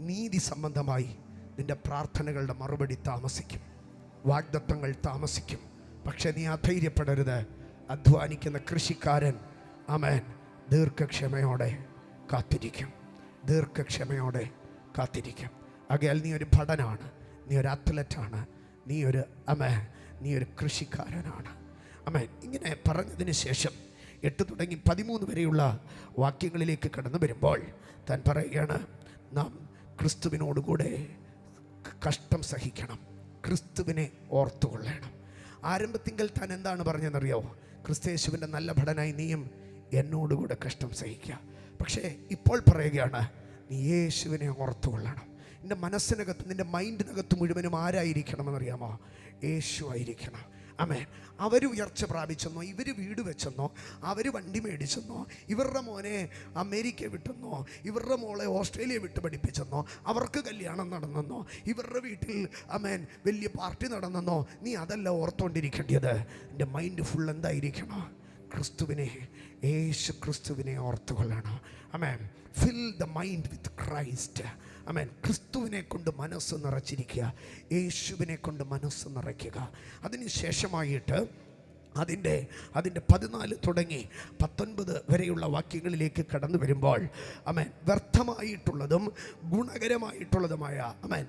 നീതി സംബന്ധമായി നിൻ്റെ പ്രാർത്ഥനകളുടെ മറുപടി താമസിക്കും, വാഗ്ദത്തങ്ങൾ താമസിക്കും. പക്ഷെ നീ അധൈര്യപ്പെടരുത്. അധ്വാനിക്കുന്ന കൃഷിക്കാരൻ ആമേൻ ദീർഘക്ഷമയോടെ കാത്തിരിക്കും. ദീർഘക്ഷമയോടെ കാത്തിരിക്കും. ആകയാൽ നീ ഒരു ഭടനാണ്, നീ ഒരു അത്ലറ്റാണ്, നീ ഒരു കൃഷിക്കാരനാണ്. ആമേൻ. ഇങ്ങനെ പറഞ്ഞതിന് ശേഷം 8 തുടങ്ങി 13 വരെയുള്ള വാക്യങ്ങളിലേക്ക് കടന്നു വരുമ്പോൾ താൻ പറയുകയാണ്, നാം ക്രിസ്തുവിനോടുകൂടെ കഷ്ടം സഹിക്കണം, ക്രിസ്തുവിനെ ഓർത്തുകൊള്ളണം. ആരംഭത്തിങ്കൽ താൻ എന്താണ് പറഞ്ഞതെന്നറിയോ? ക്രിസ്തയേശുവിൻ്റെ നല്ല ഭടനായി നീയും എന്നോടുകൂടെ കഷ്ടം സഹിക്കുക. പക്ഷേ ഇപ്പോൾ പറയുകയാണ്, നീ യേശുവിനെ ഓർത്തുകൊള്ളണം. നിൻ്റെ മനസ്സിനകത്ത്, നിൻ്റെ മൈൻഡിനകത്ത് മുഴുവനും ആരായിരിക്കണമെന്നറിയാമോ? യേശു ആയിരിക്കണം. ആമേൻ. അവർ ഉയർച്ച പ്രാപിച്ചെന്നോ, ഇവർ വീട് വെച്ചെന്നോ, അവർ വണ്ടി മേടിച്ചെന്നോ, ഇവരുടെ മോനെ അമേരിക്ക വിട്ടെന്നോ, ഇവരുടെ മോളെ ഓസ്ട്രേലിയ വിട്ട് പഠിപ്പിച്ചെന്നോ, അവർക്ക് കല്യാണം നടന്നെന്നോ, ഇവരുടെ വീട്ടിൽ ആമേൻ വലിയ പാർട്ടി നടന്നെന്നോ, നീ അതല്ല ഓർത്തുകൊണ്ടിരിക്കേണ്ടത്. എൻ്റെ മൈൻഡ് ഫുൾ എന്തായിരിക്കണം? ക്രിസ്തുവിനെ, യേശു ക്രിസ്തുവിനെ ഓർത്തുകൊള്ളണം. ആമേൻ. Fill the mind with Christ. ആമേൻ. ക്രിസ്തുവിനെ കൊണ്ട് മനസ്സ് നിറച്ചിരിക്കുക, യേശുവിനെ കൊണ്ട് മനസ്സ് നിറയ്ക്കുക. അതിന് ശേഷമായിട്ട് അതിൻ്റെ 14 തുടങ്ങി 19 വരെയുള്ള വാക്യങ്ങളിലേക്ക് കടന്നു വരുമ്പോൾ ആമേൻ, വ്യർത്ഥമായിട്ടുള്ളതും ഗുണകരമായിട്ടുള്ളതുമായ ആമേൻ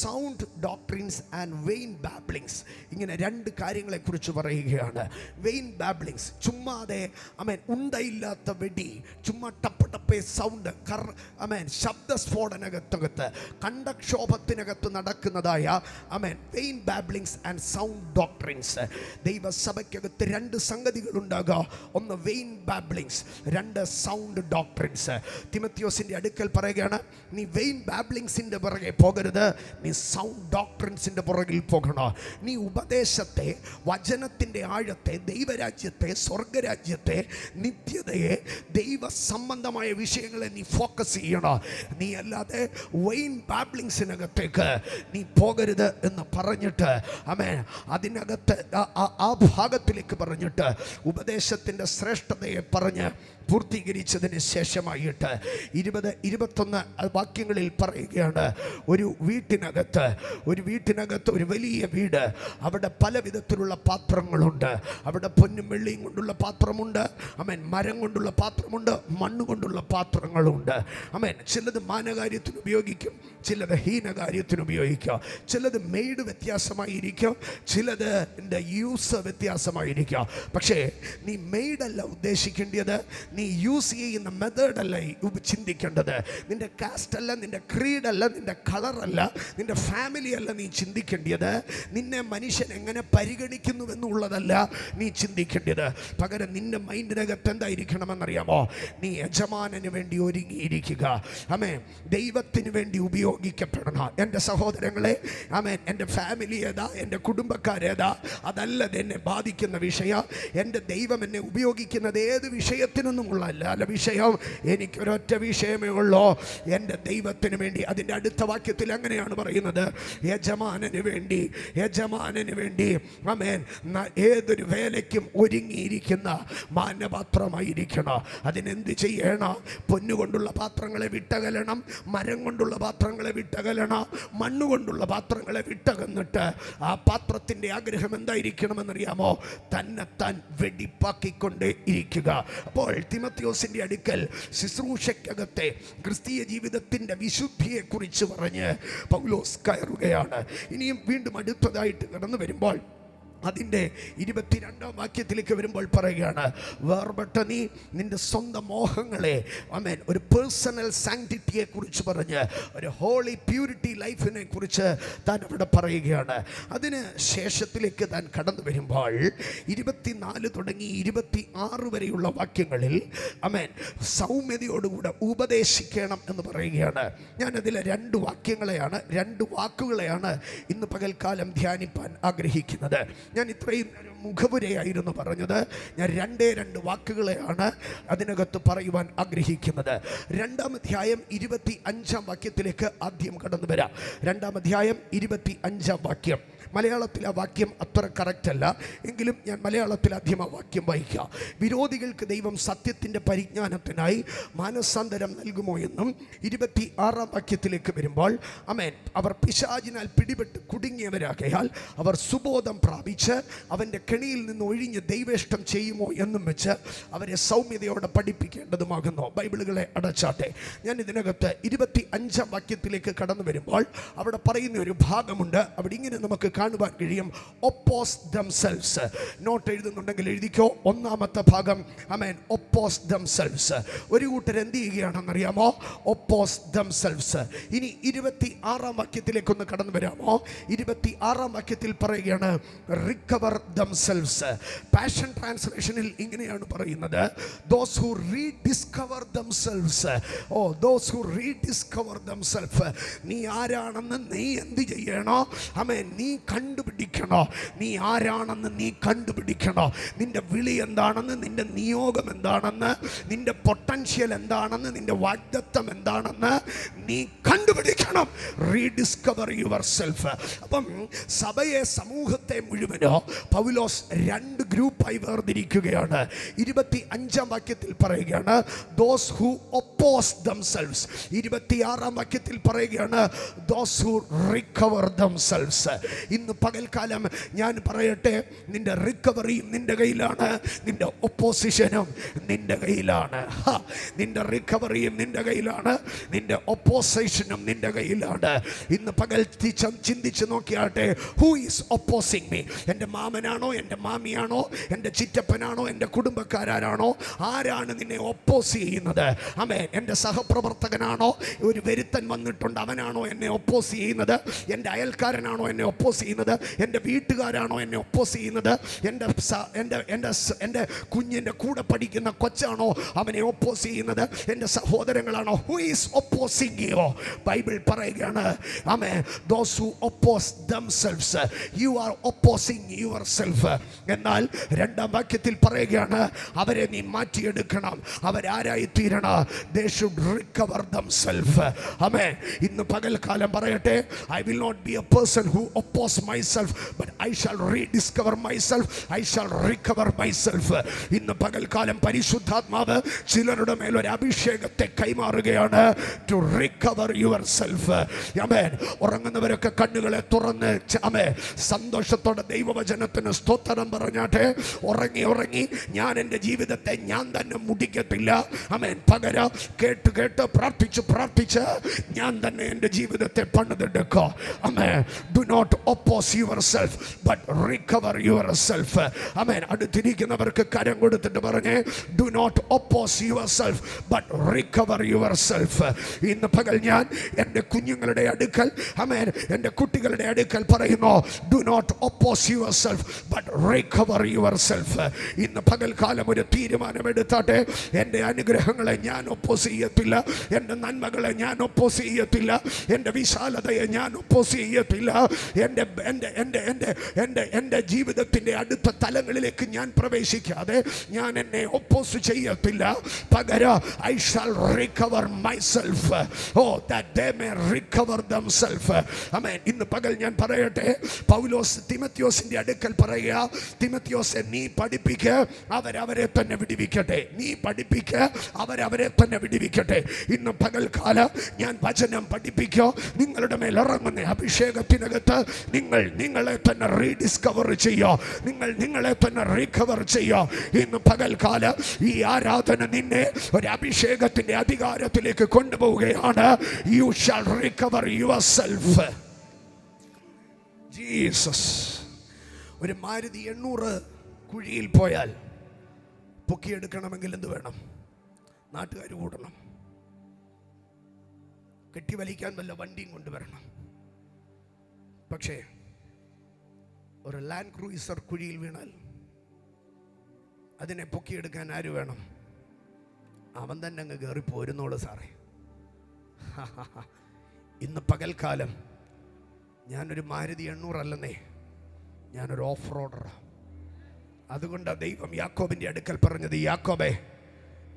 സൗണ്ട് ഡോക്ട്രിൻസ് ആൻഡ് വെയിൻ ബാബ്ലിങ്സ്, ഇങ്ങനെ 2 കാര്യങ്ങളെക്കുറിച്ച് പറയുകയാണ്. വെയിൻ ബാബ്ലിങ്സ്, ചുമ്മാതെ ആമേൻ ഉണ്ടയില്ലാത്ത വെടി, ചുമ്മാ ടപ്പേ സൗണ്ട്, ആമേൻ ശബ്ദസ്ഫോടനകത്തകത്ത്, കണ്ടക്ഷോഭത്തിനകത്ത് നടക്കുന്നതായ ആമേൻ vain babblings and sound doctrines. ദൈവസഭയ്ക്ക് 2 സംഗതികൾ ഉണ്ടാകുക. ഒന്ന് വെയിൻ ബാബ്ലിങ്സ്, 2 സൗണ്ട് ഡോക്ട്രിൻസ്. തിമോത്തിയോസിന്റെ അടുക്കൽ പറയുകയാണ്, നീ വെയിൻ ബാബ്ലിങ്സിന്റെ പുറകെ പോകരുത്, നീ സൗണ്ട് ഡോക്ട്രിൻസിന്റെ പുറകിൽ പോകണം. നീ ഉപദേശത്തെ, വചനത്തിന്റെ ആഴത്തെ, ദൈവരാജ്യത്തെ, സ്വർഗരാജ്യത്തെ, നിത്യതയെ, ദൈവ സംബന്ധമായ വിഷയങ്ങളെ നീ ഫോക്കസ് ചെയ്യണം. നീ അല്ലാതെ വെയിൻ ബാബ്ലിങ്സിനകത്തേക്ക് നീ പോകരുത് എന്ന് പറഞ്ഞിട്ട് ആമേൻ, അതിനകത്ത് ആ ഭാഗത്തിലേക്ക് പറഞ്ഞിട്ട് ഉപദേശത്തിൻ്റെ ശ്രേഷ്ഠതയെ പറഞ്ഞ് പൂർത്തീകരിച്ചതിന് ശേഷമായിട്ട് 20-21 വാക്യങ്ങളിൽ പറയുകയാണ്, ഒരു വീട്ടിനകത്ത് ഒരു വലിയ വീട്, അവിടെ പല വിധത്തിലുള്ള പാത്രങ്ങളുണ്ട്. അവിടെ പൊന്നും വെള്ളിയും കൊണ്ടുള്ള പാത്രമുണ്ട്, ആമേൻ, മരം കൊണ്ടുള്ള പാത്രമുണ്ട്, മണ്ണ് കൊണ്ടുള്ള പാത്രങ്ങളുണ്ട്. ആമേൻ. ചിലത് മാനകാര്യത്തിന് ഉപയോഗിക്കും, ചിലത് ഹീനകാര്യത്തിന് ഉപയോഗിക്കാം, ചിലത് മെയ്ഡ് വ്യത്യാസമായിരിക്കും, ചിലത് യൂസ് വ്യത്യാസമായിരിക്കാം. പക്ഷേ നീ മെയ്ഡല്ല ഉദ്ദേശിക്കേണ്ടത്, നീ യൂസ് ചെയ്യുന്ന മെത്തേഡല്ല ചിന്തിക്കേണ്ടത്. നിന്റെ കാസ്റ്റ് അല്ല, നിന്റെ ക്രീഡ് അല്ല, നിന്റെ കളറല്ല, നിന്റെ ഫാമിലി അല്ല നീ ചിന്തിക്കേണ്ടത്. നിന്നെ മനുഷ്യൻ എങ്ങനെ പരിഗണിക്കുന്നുവെന്നുള്ളതല്ല നീ ചിന്തിക്കേണ്ടത്. പകരം നിന്റെ മൈൻഡിനകത്ത് എന്തായിരിക്കണമെന്നറിയാമോ? നീ യജമാനന് വേണ്ടി ഒരുങ്ങിയിരിക്കുക. ആമേൻ. ദൈവത്തിന് വേണ്ടി ഉപയോഗിക്കപ്പെടണം. എൻ്റെ സഹോദരങ്ങളെ, ആമേൻ, എൻ്റെ ഫാമിലി ഏതാ, എൻ്റെ കുടുംബക്കാരേതാ, അതല്ല എന്നെ ബാധിക്കുന്ന വിഷയം. എൻ്റെ ദൈവം എന്നെ ഉപയോഗിക്കുന്നത് ഏത് വിഷയത്തിനൊന്നുമുള്ള അല്ല വിഷയം. എനിക്കൊരൊറ്റ വിഷയമേ ഉള്ളൂ, എൻ്റെ ദൈവത്തിന് വേണ്ടി. അതിൻ്റെ അടുത്ത വാക്യത്തിൽ അങ്ങനെയാണ് പറയുന്നത്, യജമാനന് വേണ്ടി ആമേൻ ഏതൊരു വേലയ്ക്കും ഒരുങ്ങിയിരിക്കുന്ന മാനപാത്രമായിരിക്കണം. അതിനെന്ത് ചെയ്യണം? പൊന്നുകൊണ്ടുള്ള പാത്രങ്ങളെ വിട്ടകലണം, മരം കൊണ്ടുള്ള പാത്രങ്ങളെ വിട്ടകലണം, മണ്ണുകൊണ്ടുള്ള പാത്രങ്ങളെ വിട്ടകന്നിട്ട് ആ പാത്രത്തിൻ്റെ ആഗ്രഹം എന്തായിരിക്കണമെന്നറിയാമോ? തന്നെത്താൻ വെടിപ്പാക്കിക്കൊണ്ടേ ഇരിക്കുക. അപ്പോൾ തിമോത്തിയോസിന്റെ അടുക്കൽ ശുശ്രൂഷയ്ക്കകത്തെ ക്രിസ്തീയ ജീവിതത്തിന്റെ വിശുദ്ധിയെക്കുറിച്ച് പറഞ്ഞ് പൗലോസ് കയറുകയാണ്. ഇനിയും വീണ്ടും അടുത്തതായിട്ട് കടന്നു വരുമ്പോൾ അതിൻ്റെ 22 വാക്യത്തിലേക്ക് വരുമ്പോൾ പറയുകയാണ്, വേർപെട്ട നീ നിൻ്റെ സ്വന്തം മോഹങ്ങളെ, ആമേൻ, ഒരു പേഴ്സണൽ സാങ്ക്ടിറ്റിയെ കുറിച്ച് പറഞ്ഞ് ഒരു ഹോളി പ്യൂരിറ്റി ലൈഫിനെ കുറിച്ച് താൻ അവിടെ പറയുകയാണ്. അതിന് ശേഷത്തിലേക്ക് താൻ കടന്നു വരുമ്പോൾ 24 തുടങ്ങി 26 വരെയുള്ള വാക്യങ്ങളിൽ ആമേൻ സൗമ്യതയോടുകൂടെ ഉപദേശിക്കണം എന്ന് പറയുകയാണ്. ഞാനതിലെ 2 വാക്യങ്ങളെയാണ്, 2 വാക്കുകളെയാണ് ഇന്ന് പകൽക്കാലം ധ്യാനിപ്പാൻ ആഗ്രഹിക്കുന്നത്. ഞാൻ ഇത്രയും മുഖപുരയായിരുന്നു പറഞ്ഞത്. ഞാൻ 2 വാക്കുകളെയാണ് അതിനകത്ത് പറയുവാൻ ആഗ്രഹിക്കുന്നത്. 2-ാം അധ്യായം 25-ാം വാക്യത്തിലേക്ക് ആദ്യം കടന്നു വരാം. 2-ാം അധ്യായം 25-ാം വാക്യം. മലയാളത്തിൽ ആ വാക്യം അത്ര കറക്റ്റ് അല്ല, എങ്കിലും ഞാൻ മലയാളത്തിൽ ആദ്യം ആ വാക്യം വായിക്കാം. വിരോധികൾക്ക് ദൈവം സത്യത്തിൻ്റെ പരിജ്ഞാനത്തിനായി മാനസാന്തരം നൽകുമോ എന്നും 26-ാം വാക്യത്തിലേക്ക് വരുമ്പോൾ ആമേൻ, അവർ പിശാചിനാൽ പിടിപെട്ട് കുടുങ്ങിയവരാകയാൽ അവർ സുബോധം പ്രാപിച്ച് അവൻ്റെ കെണിയിൽ നിന്ന് ഒഴിഞ്ഞ് ദൈവേഷ്ടം ചെയ്യുമോ എന്നും വെച്ച് അവരെ സൗമ്യതയോടെ പഠിപ്പിക്കേണ്ടതുമാകുന്നു. ബൈബിളുകളെ അടച്ചാട്ടെ. ഞാൻ ഇതിനകത്ത് 25-ാം വാക്യത്തിലേക്ക് കടന്നു വരുമ്പോൾ അവിടെ പറയുന്ന ഒരു ഭാഗമുണ്ട്. അവിടെ ഇങ്ങനെ നമുക്ക് കാണുവാൻ കഴിയും, ഒപ്പോസ് ദംസെൽവ്സ്. നോട്ട് എഴുതുന്നുണ്ടെങ്കിൽ എഴുതിക്കോ. 1-ാമത്തെ ഭാഗം ആമേൻ, ഒപ്പോസ് ദംസെൽവ്സ്. ഒരു കൂട്ടർ എന്ത് ചെയ്യുകയാണെന്നറിയാമോ? Oppose themselves. ഇനി 26-ാം വാക്യത്തിലേക്കൊന്ന് കടന്നു വരാമോ? 26-ാം വാക്യത്തിൽ പറയുകയാണ്, റിക്കവർ ദംസെൽവ്സ്. themselves. പാഷൻ ട്രാൻസ്ലേഷനിൽ ഇങ്ങനെയാണ് പറയുന്നത്, those who rediscover themselves. those who rediscover themselves. നീ ആരാണെന്ന് നീ എന്ത് ചെയ്യണോ? ആമേൻ, നീ കണ്ടുപിടിക്കണോ. നീ ആരാണെന്ന് നീ കണ്ടുപിടിക്കണോ. നിന്റെ വിളി എന്താണെന്ന്, നിന്റെ നിയോഗം എന്താണെന്ന്, നിന്റെ പൊട്ടൻഷ്യൽ എന്താണെന്ന്, നിന്റെ വാഗ്ദത്തം എന്താണെന്ന് നീ കണ്ടുപിടിക്കണം. Rediscover your self. അപ്പം സഭയെ, സമൂഹത്തെ മുഴുവനോ പൗലോസ് രണ്ട് ഗ്രൂപ്പായി വേർതിരിക്കുകയാണ്. 25-ാം വാക്യത്തിൽ പറയുകയാണ് those who oppose themselves. 26-ാം വാക്യത്തിൽ പറയുകയാണ് those who recover themselves. ഇന്ന് പകൽക്കാലം ഞാൻ പറയട്ടെ, നിന്റെ റിക്കവറിയും നിന്റെ കയ്യിലാണ്, നിന്റെ ഒപ്പോസിഷനും നിന്റെ കയ്യിലാണ്. നിന്റെ റിക്കവറിയും നിന്റെ കയ്യിലാണ്, നിന്റെ ഒപ്പോസിഷനും നിന്റെ കയ്യിലാണ്. ഇന്ന് പകൽ ചിന്തിച്ച് നോക്കിയാട്ടെ, ഹൂ ഈസ് ഒപ്പോസിങ് മീ? എൻ്റെ മാമനാണോ, എൻ്റെ മാമിയാണോ, എൻ്റെ ചിറ്റപ്പനാണോ, എൻ്റെ കുടുംബക്കാരാണോ? ആരാണ് നിന്നെ ഒപ്പോസ് ചെയ്യുന്നത്? ആമേൻ. എൻ്റെ സഹപ്രവർത്തകനാണോ? ഒരു വരുത്തൻ വന്നിട്ടുണ്ട്, അവനാണോ എന്നെ ഒപ്പോസ് ചെയ്യുന്നത്? എൻ്റെ അയൽക്കാരനാണോ എന്നെ ഒപ്പോസ് ചെയ്യുന്നത്? എൻ്റെ വീട്ടുകാരാണോ എന്നെ ഒപ്പോസ് ചെയ്യുന്നത്? എൻ്റെ കുഞ്ഞിൻ്റെ കൂടെ പഠിക്കുന്ന കൊച്ചാണോ അവനെ ഒപ്പോസ് ചെയ്യുന്നത്? എൻ്റെ സഹോദരങ്ങളാണോ? Who is opposing you? Bible പറയുകയാണ്, ആമേൻ, those who oppose themselves, you are opposing yourself. എന്നാൽ 2-ാം വാക്യത്തിൽ പറയുകയാണ്, അവരെ നീ മാറ്റിയെടുക്കണം. അവരാരായി തീരണം? they should recover themselves. ആമേൻ. ഇന്ന് പകൽക്കാലം പറയട്ടെ, I will not be a person who oppose myself, but I shall rediscover myself, I shall recover myself. ഇന്ന് പകൽക്കാലം പരിശുദ്ധാത്മാവ് ചിലരുടെ മേൽ ഒരു അഭിഷേകത്തെ കൈമാറുകയാണ്, to recover yourself. ആമേൻ. ഉറങ്ങുന്നവരൊക്കെ കണ്ണുകളെ തുറന്ന് ആമേൻ സന്തോഷത്തോടെ ദൈവവചനത്തിന് സ്തോത്രം പറഞ്ഞാട്ടെ. ഉറങ്ങി ഞാൻ എൻ്റെ ജീവിതത്തെ ഞാൻ തന്നെ മുടിക്കത്തില്ല. ആമേൻ. പകരം കേട്ട് പ്രാർത്ഥിച്ച് ഞാൻ തന്നെ എൻ്റെ ജീവിതത്തെ പണിതെടുക്കുക. ആമേൻ. Do not oppose yourself but recover yourself. ആമേൻ. അടുത്തിരിക്കുന്നവർക്ക് കരം കൊടുത്തിട്ട് പറഞ്ഞേ, do not oppose yourself but recover yourself. ഇന്ന് പകൽ ഞാൻ എൻ്റെ കുഞ്ഞുങ്ങളുടെ അടുക്കൽ, ആമേൻ, എൻ്റെ കുട്ടികളുടെ അടുക്കൽ പറയുന്നു, do not oppose yourself but recover yourself. ഇന്ന് പകൽക്കാലം ഒരു തീരുമാനമെടുത്താട്ടെ, എൻ്റെ അനുഗ്രഹങ്ങളെ ഞാൻ ഒപ്പോസ് ചെയ്യത്തില്ല, എൻ്റെ നന്മകളെ ഞാൻ ഒപ്പോസ് ചെയ്യത്തില്ല, എൻ്റെ വിശാലതയെ ഞാൻ ഒപ്പോസ് ചെയ്യത്തില്ല, എൻ്റെ ജീവിതത്തിൻ്റെ അടുത്ത തലങ്ങളിലേക്ക് ഞാൻ പ്രവേശിക്കാതെ ഞാൻ എന്നെ ഒപ്പോസ് ചെയ്യത്തില്ല. പകരം I shall recover myself. that they may recover themselves. ആമേൻ. ഇന്ന് പകൽ ഞാൻ പറയട്ടെ, പൗലോസ് തിമോത്തിയോസിന്റെ അടുക്കൽ പറയുക, തിമോത്തിയോസെ, നീ പഠിപ്പിക്കുക, അവരവരെ തന്നെ വിടുവിക്കട്ടെ. നീ പഠിപ്പിക്കുക, അവരവരെ തന്നെ വിടുവിക്കട്ടെ. ഇന്ന് പകൽക്കാലം ഞാൻ വചനം പഠിപ്പിക്കുക, നിങ്ങളുടെ മേൽ ഇറങ്ങുന്ന അഭിഷേകത്തിനകത്ത് നിങ്ങളെ തന്നെ റീഡിസ്കവർ ചെയ്യുക, നിങ്ങളെ തന്നെ റിക്കവർ ചെയ്യുക. ഇന്ന് പകൽക്കാലം ഈ ആരാധന നിന്നെ ഒരു അഭിഷേകത്തിന്റെ അധികാരത്തിലേക്ക് കൊണ്ടുപോവുകയാണ്. You shall recover yourself. Jesus. ഒരു മാരുതി 800 കുഴിയിൽ പോയാൽ പൊക്കിയെടുക്കണമെങ്കിൽ എന്ത് വേണം? നാട്ടുകാർ കൂടണം, കെട്ടിവലിക്കാൻ വല്ല വണ്ടിയും കൊണ്ടുവരണം. പക്ഷേ ഒരു ലാൻഡ് ക്രൂയിസർ കുഴിയിൽ വീണാൽ അതിനെ പൊക്കിയെടുക്കാൻ ആര് വേണം? അവൻ തന്നെ അങ്ങ് കയറി പോരുന്നോളൂ സാറേ. ഇന്ന് പകൽക്കാലം ഞാനൊരു മാരുതി 800 അല്ലെന്നേ, ഞാനൊരു ഓഫ് റോഡറാണ്. അതുകൊണ്ടാണ് ദൈവം യാക്കോബിൻ്റെ അടുക്കൽ പറഞ്ഞത്, യാക്കോബേ,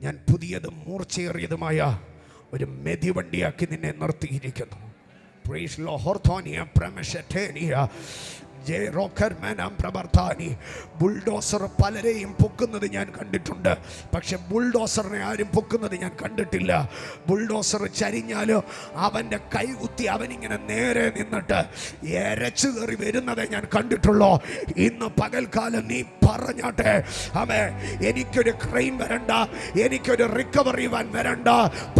ഞാൻ പുതിയതും മൂർച്ചയേറിയതുമായ ഒരു മെതിവണ്ടിയാക്കി നിന്നെ നിർത്തിയിരിക്കുന്നു. പ്രൈസ് ലോ ഹോർത്തോനിയ പ്രമശേനിയ ബുൾഡോസർ പലരെയും പൊക്കുന്നത് ഞാൻ കണ്ടിട്ടുണ്ട്, പക്ഷെ ബുൾഡോസറിനെ ആരും പൊക്കുന്നത് ഞാൻ കണ്ടിട്ടില്ല. ബുൾഡോസർ ചരിഞ്ഞാലോ അവൻ്റെ കൈകുത്തി അവനിങ്ങനെ നേരെ നിന്നിട്ട് എരച്ചു കയറി വരുന്നതേ ഞാൻ കണ്ടിട്ടുള്ളൂ. ഇന്ന് പകൽക്കാലം നീ പറഞ്ഞാട്ടെ, അവേ, എനിക്കൊരു ക്രെയിൻ വരണ്ട, എനിക്കൊരു റിക്കവറി വാൻ വരണ്ട,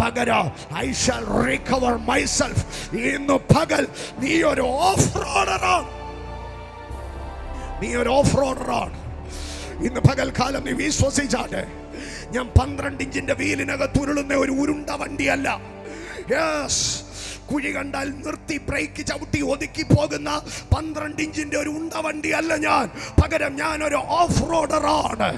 പകരം ഐ ഷാൽ റിക്കവർ മൈസെൽഫ്. ഇന്ന് പകൽ നീ ഒരു ഓഫ് റോഡറാണ്, നീ ഒരു ഓഫ് റോഡറാണ്. ഇന്ന് പകൽക്കാലം നീ വിശ്വസിച്ചാട്ടെ, ഞാൻ 12 ഇഞ്ചിന്റെ വീലിനകത്ത് ഉരുളുന്ന ഒരു ഉരുണ്ട വണ്ടിയല്ല. യെസ്, കുഴി കണ്ടാൽ നിർത്തി ബ്രേക്ക് ചവിട്ടി ഒതുക്കി പോകുന്ന 12 ഇഞ്ചിന്റെ ഒരു ഉണ്ടവണ്ടി അല്ല ഞാൻ. പകരം ഞാൻ ഒരു ഓഫ് റോഡറാണ്.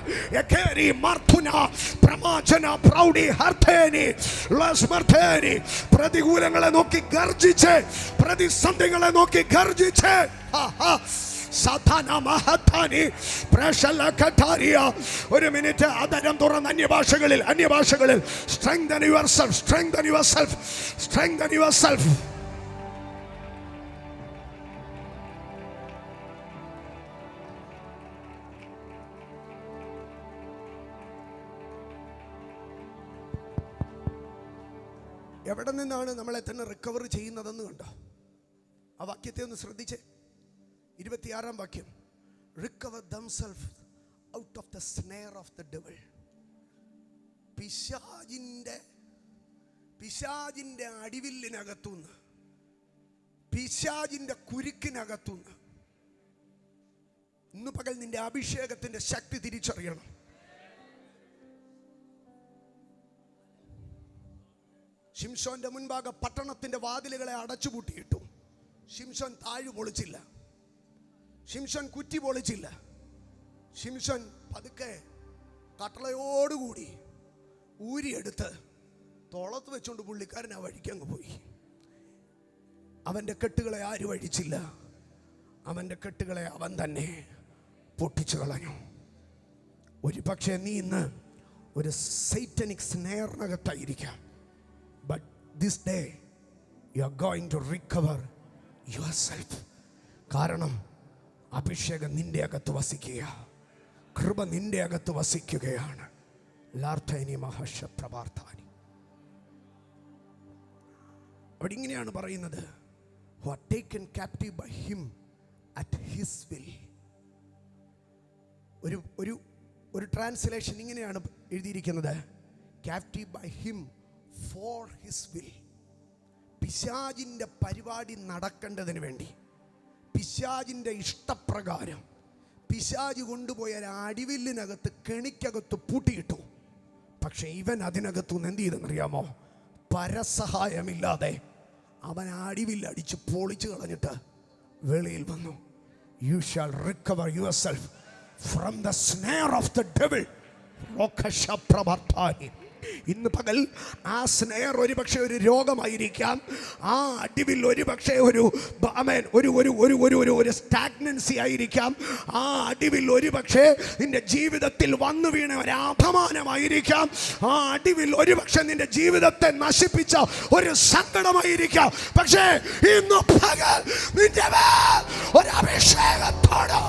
പ്രതികൂലങ്ങളെ നോക്കി ഗർജിച്ച്, പ്രതിസന്ധികളെ നോക്കി ഗർജിച്ച്, ഒരു മിനിറ്റ് അതരം തുറന്ന് അന്യഭാഷകളിൽ strengthen yourself, strengthen yourself, strengthen yourself. എവിടെ നിന്നാണ് നമ്മളെ തന്നെ റിക്കവർ ചെയ്യുന്നതെന്ന് കണ്ടോ? ആ വാക്യത്തെ ഒന്ന് ശ്രദ്ധിച്ചേ. 26-ാം വാക്യം, recover themselves out of the snare of the devil. പിശാചിന്റെ അടിവില്ലിനകത്തുനിന്ന്, പിശാചിന്റെ കുരുക്കിനകത്തുനിന്ന് ഇന്ന് പകൽ നിന്റെ അഭിഷേകത്തിന്റെ ശക്തി തിരിച്ചറിയണം. ശിംശോന്റെ മുൻപാകെ പട്ടണത്തിന്റെ വാതിലുകളെ അടച്ചുപൂട്ടിയിട്ടു. ശിംശോൻ താഴ് പൊളിച്ചില്ല, ശിംശോൻ കുറ്റി പൊളിച്ചില്ല. ശിംശോൻ പതുക്കെ കട്ടളയോടുകൂടി ഊരിയെടുത്ത് തോളത്ത് വെച്ചുകൊണ്ട് പുള്ളിക്കാരൻ ആ വഴിക്കങ്ങ് പോയി. അവൻ്റെ കെട്ടുകളെ ആരും അഴിച്ചില്ല, അവൻ്റെ കെട്ടുകളെ അവൻ തന്നെ പൊട്ടിച്ചു കളഞ്ഞു. ഒരു പക്ഷേ നീ ഇന്ന് ഒരു Satanic സ്നേറിനകത്തായിരിക്കാം. But this day you are going to recover yourself. കാരണം അഭിഷേകം നിന്റെ അകത്ത് വസിക്കുക, കൃപ നിന്റെ അകത്ത് വസിക്കുകയാണ്. അവിടെ ഇങ്ങനെയാണ് പറയുന്നത്, who are taken captive by him at his will. ഒരു ട്രാൻസ്ലേഷൻ ഇങ്ങനെയാണ് എഴുതിയിരിക്കുന്നത്, captive by him for his will. പിശാചിൻ്റെ പരിപാടി നടക്കേണ്ടതിന് വേണ്ടി, പിശാചിൻ്റെ ഇഷ്ടപ്രകാരം പിശാച് കൊണ്ടുപോയ അടിവില്ലിനകത്ത് കെണിക്കകത്ത് പൂട്ടിയിട്ടു. പക്ഷെ ഇവൻ അതിനകത്തുനിന്ന് എന്ത് ചെയ്തെന്നറിയാമോ? പരസഹായമില്ലാതെ അവൻ അടിവില്ലടിച്ച് പൊളിച്ചു കളഞ്ഞിട്ട് വെളിയിൽ വന്നു. You shall recover yourself from the snare of the devil. ഇന്ന് പകൽ ആ സ്നേഹർ ഒരു പക്ഷേ ഒരു രോഗമായിരിക്കാം, ആ അടിവിൽ ഒരു പക്ഷേ ഒരു സ്റ്റാഗ്നൻസി ആയിരിക്കാം, ആ അടിവിൽ ഒരു പക്ഷേ നിന്റെ ജീവിതത്തിൽ വന്നു വീണ ഒരു അപമാനമായിരിക്കാം, ആ അടിവിൽ ഒരു പക്ഷേ നിന്റെ ജീവിതത്തെ നശിപ്പിച്ച ഒരു സങ്കടമായിരിക്കാം. പക്ഷേ ഇന്ന് പകൽ നിന്റെ ഒരു അഭിഷേകത്തോട്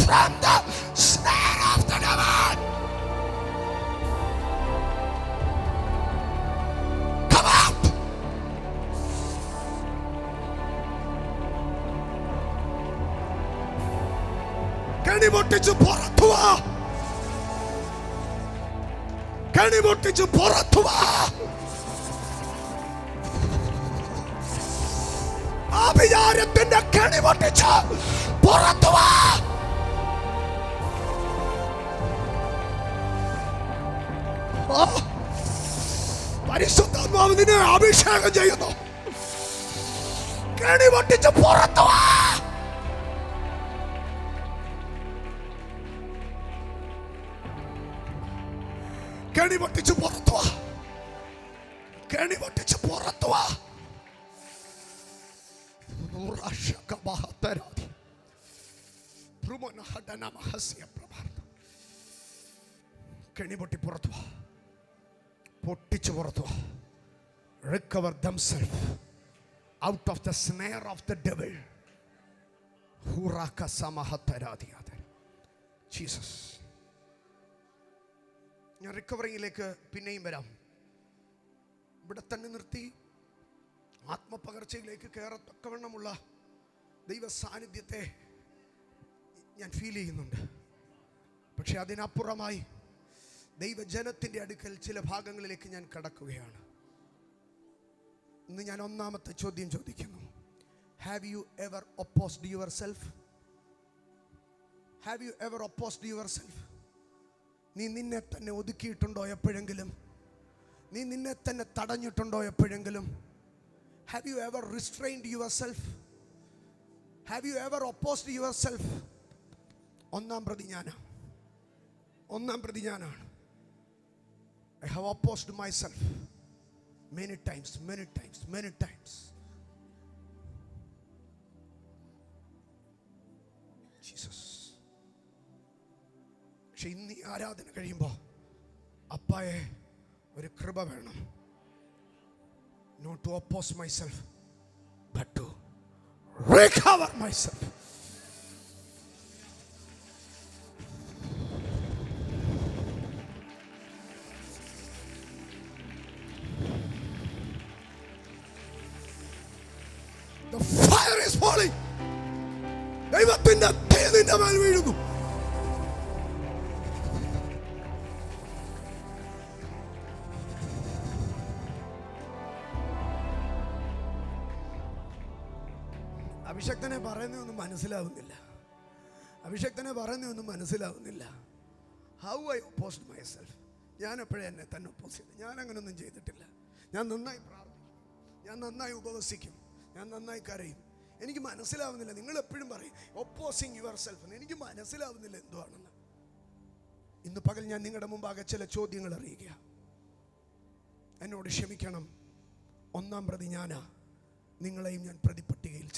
from the snare of the devil. Come out. കണി പൊട്ടിച്ചു പുറത്തു വാ, കണി പൊട്ടിച്ചു പുറത്തു വാ. അഭിചാരത്തിന്റെ കണി പൊട്ടിച്ച് പുറത്തു വാ. പരിശുദ്ധാത്മാവ് നിന്നെ അഭിഷേകം ചെയ്യുന്നു. കെണി പൊട്ടിച്ച് പുറത്തു വാ. കെണി പൊട്ടിച്ച് പുറത്തു വാ. കെണി പൊട്ടിച്ച് പുറത്തു വാ. കെണി പൊട്ടി പുറത്തു വാ, പൊട്ടിച്ചു പുറത്തു വാ. Recover themselves out of the snare of the devil. Jesus. ഞാൻ റിക്കവറിങ്ങിലേക്ക് പിന്നെയും വരാം. ഇവിടെ തന്നെ നിർത്തി ആത്മപകർച്ചയിലേക്ക് കയറത്തക്കവണ്ണമുള്ള ദൈവ സാന്നിധ്യത്തെ ഞാൻ ഫീൽ ചെയ്യുന്നുണ്ട്. പക്ഷെ അതിനപ്പുറമായി ദൈവജനത്തിൻ്റെ അടുക്കൽ ചില ഭാഗങ്ങളിലേക്ക് ഞാൻ കടക്കുകയാണ്. ഇന്ന് ഞാൻ ഒന്നാമത്തെ ചോദ്യം ചോദിക്കുന്നു. Have you ever opposed yourself? Have you ever opposed yourself? നീ നിന്നെ തന്നെ ഒതുക്കിയിട്ടുണ്ടോ എപ്പോഴെങ്കിലും? നീ നിന്നെ തന്നെ തടഞ്ഞിട്ടുണ്ടോ എപ്പോഴെങ്കിലും? Have you ever restrained your self? Have you ever opposed your self? ഒന്നാം പ്രതി ഞാനാണ്. I have opposed myself many times. Jesus. പക്ഷെ ഇന്ന് ഈ ആരാധന കഴിയുമ്പോൾ അപ്പായെ ഒരു കൃപ വേണം. Not to oppose myself, but to recover myself. The fire is falling. ദൈവത്തിന്റെ തീ നിന്റെ മേൽ വീഴുന്നു. അഭിഷക്തനെ പറയുന്നതൊന്നും മനസ്സിലാവുന്നില്ല. How I opposed my self. ഞാൻ എപ്പോഴും എന്നെ തന്നെ ഒപ്പോസ് ചെയ്തു? ഞാൻ അങ്ങനെയൊന്നും ചെയ്തിട്ടില്ല. ഞാൻ നന്നായി പ്രാർത്ഥിക്കും, ഞാൻ നന്നായി ഉപവസിക്കും, ഞാൻ നന്നായി കരയും. എനിക്ക് മനസ്സിലാവുന്നില്ല. നിങ്ങൾ എപ്പോഴും പറയും ഒപ്പോസിങ് യുവർ സെൽഫ്. എനിക്ക് മനസ്സിലാവുന്നില്ല എന്തുവാണെന്ന്. ഇന്ന് പകൽ ഞാൻ നിങ്ങളുടെ മുമ്പാകെ ചില ചോദ്യങ്ങൾ അറിയുക. എന്നോട് ക്ഷമിക്കണം. ഒന്നാം പ്രതി ഞാനാ. നിങ്ങളെയും ഞാൻ പ്രതിപട്ടികയിൽ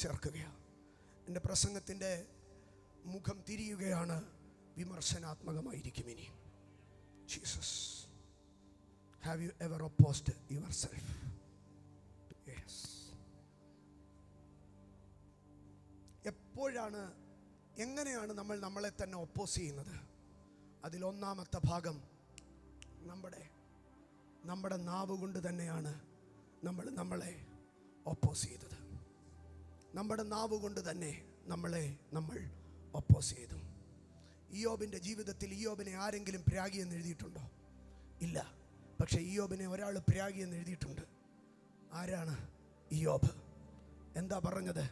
ചേർക്കുകയാണ്. എൻ്റെ പ്രസംഗത്തിൻ്റെ മുഖം തിരിയുകയാണ്. വിമർശനാത്മകമായിരിക്കും ഇനി. Jesus, have you ever opposed your self? Yes. എങ്ങനെയാണ് നമ്മൾ നമ്മളെ തന്നെ ഒപ്പോസ് ചെയ്യുന്നത്? അതിലൊന്നാമത്തെ ഭാഗം നമ്മുടെ നാവ് കൊണ്ട് തന്നെയാണ് നമ്മളെ ഒപ്പോസ് ചെയ്തത്. നമ്മുടെ നാവ് കൊണ്ട് തന്നെ നമ്മൾ ഒപ്പോസ് ചെയ്തു. ഇയ്യോബിൻ്റെ ജീവിതത്തിൽ ഇയ്യോബിനെ ആരെങ്കിലും പ്രാഗിയെന്ന് എഴുതിയിട്ടുണ്ടോ? ഇല്ല. പക്ഷെ ഇയ്യോബിനെ ഒരാൾ പ്രാഗിയെന്ന് എഴുതിയിട്ടുണ്ട്. ആരാണ്? ഇയ്യോബ്. എന്താ പറഞ്ഞത്?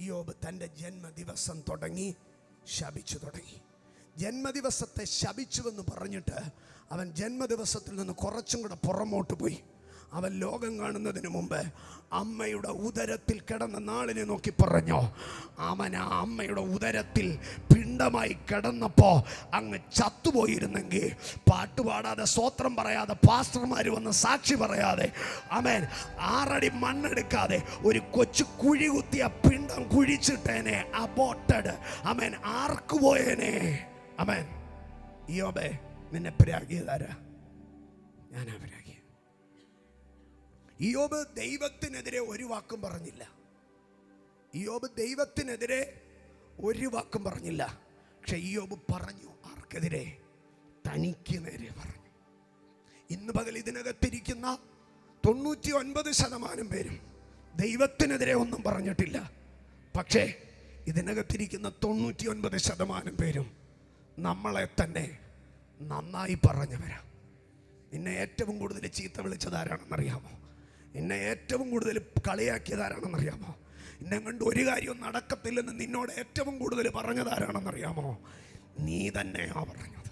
ഇയ്യോബ് തൻ്റെ ജന്മദിവസം തുടങ്ങി ശപിച്ചു തുടങ്ങി. ജന്മദിവസത്തെ ശപിച്ചുവെന്ന് പറഞ്ഞിട്ട് അവൻ ജന്മദിവസത്തിൽ നിന്ന് കുറച്ചും കൂടെ പുറമോട്ട് പോയി. അവൻ ലോകം കാണുന്നതിന് മുമ്പ് അമ്മയുടെ ഉദരത്തിൽ കിടന്ന നാളിനെ നോക്കി പറഞ്ഞു, അവൻ ആ അമ്മയുടെ ഉദരത്തിൽ പിണ്ടമായി കിടന്നപ്പോൾ അങ്ങ് ചത്തുപോയിരുന്നെങ്കിൽ പാട്ടുപാടാതെ സ്തോത്രം പറയാതെ പാസ്റ്റർമാർ വന്ന് സാക്ഷി പറയാതെ ആമേൻ 6 അടി മണ്ണെടുക്കാതെ ഒരു കൊച്ചു കുഴി കുത്തിയ പിണ്ടം കുഴിച്ചിട്ടേനെ. അബോട്ടഡ് ആമേൻ, ആർക്കുപോയേനെ. ആമേൻ. ഇയ്യോബേ, നിന്നെ പ്രാഗിയതാരാ? ഞാനാ പ്രാഗി. ഇയ്യോബ് ദൈവത്തിനെതിരെ ഒരു വാക്കും പറഞ്ഞില്ല. പക്ഷെ ഇയ്യോബ് പറഞ്ഞു. ആർക്കെതിരെ? തനിക്ക് നേരെ പറഞ്ഞു. ഇന്ന് പകൽ ഇതിനകത്തിരിക്കുന്ന 99% പേരും ദൈവത്തിനെതിരെ ഒന്നും പറഞ്ഞിട്ടില്ല. പക്ഷേ ഇതിനകത്തിരിക്കുന്ന 99% പേരും നമ്മളെ തന്നെ നന്നായി പറഞ്ഞവരാ. നിന്നെ ഏറ്റവും കൂടുതൽ ചീത്ത വിളിച്ചതാരാണെന്നറിയാമോ? നിന്നെ ഏറ്റവും കൂടുതൽ കളിയാക്കിയതാരാണെന്നറിയാമോ? നിന്നെ കൊണ്ട് ഒരു കാര്യവും നടക്കത്തില്ലെന്ന് നിന്നോട് ഏറ്റവും കൂടുതൽ പറഞ്ഞതാരാണെന്നറിയാമോ? നീ തന്നെയാ പറഞ്ഞത്.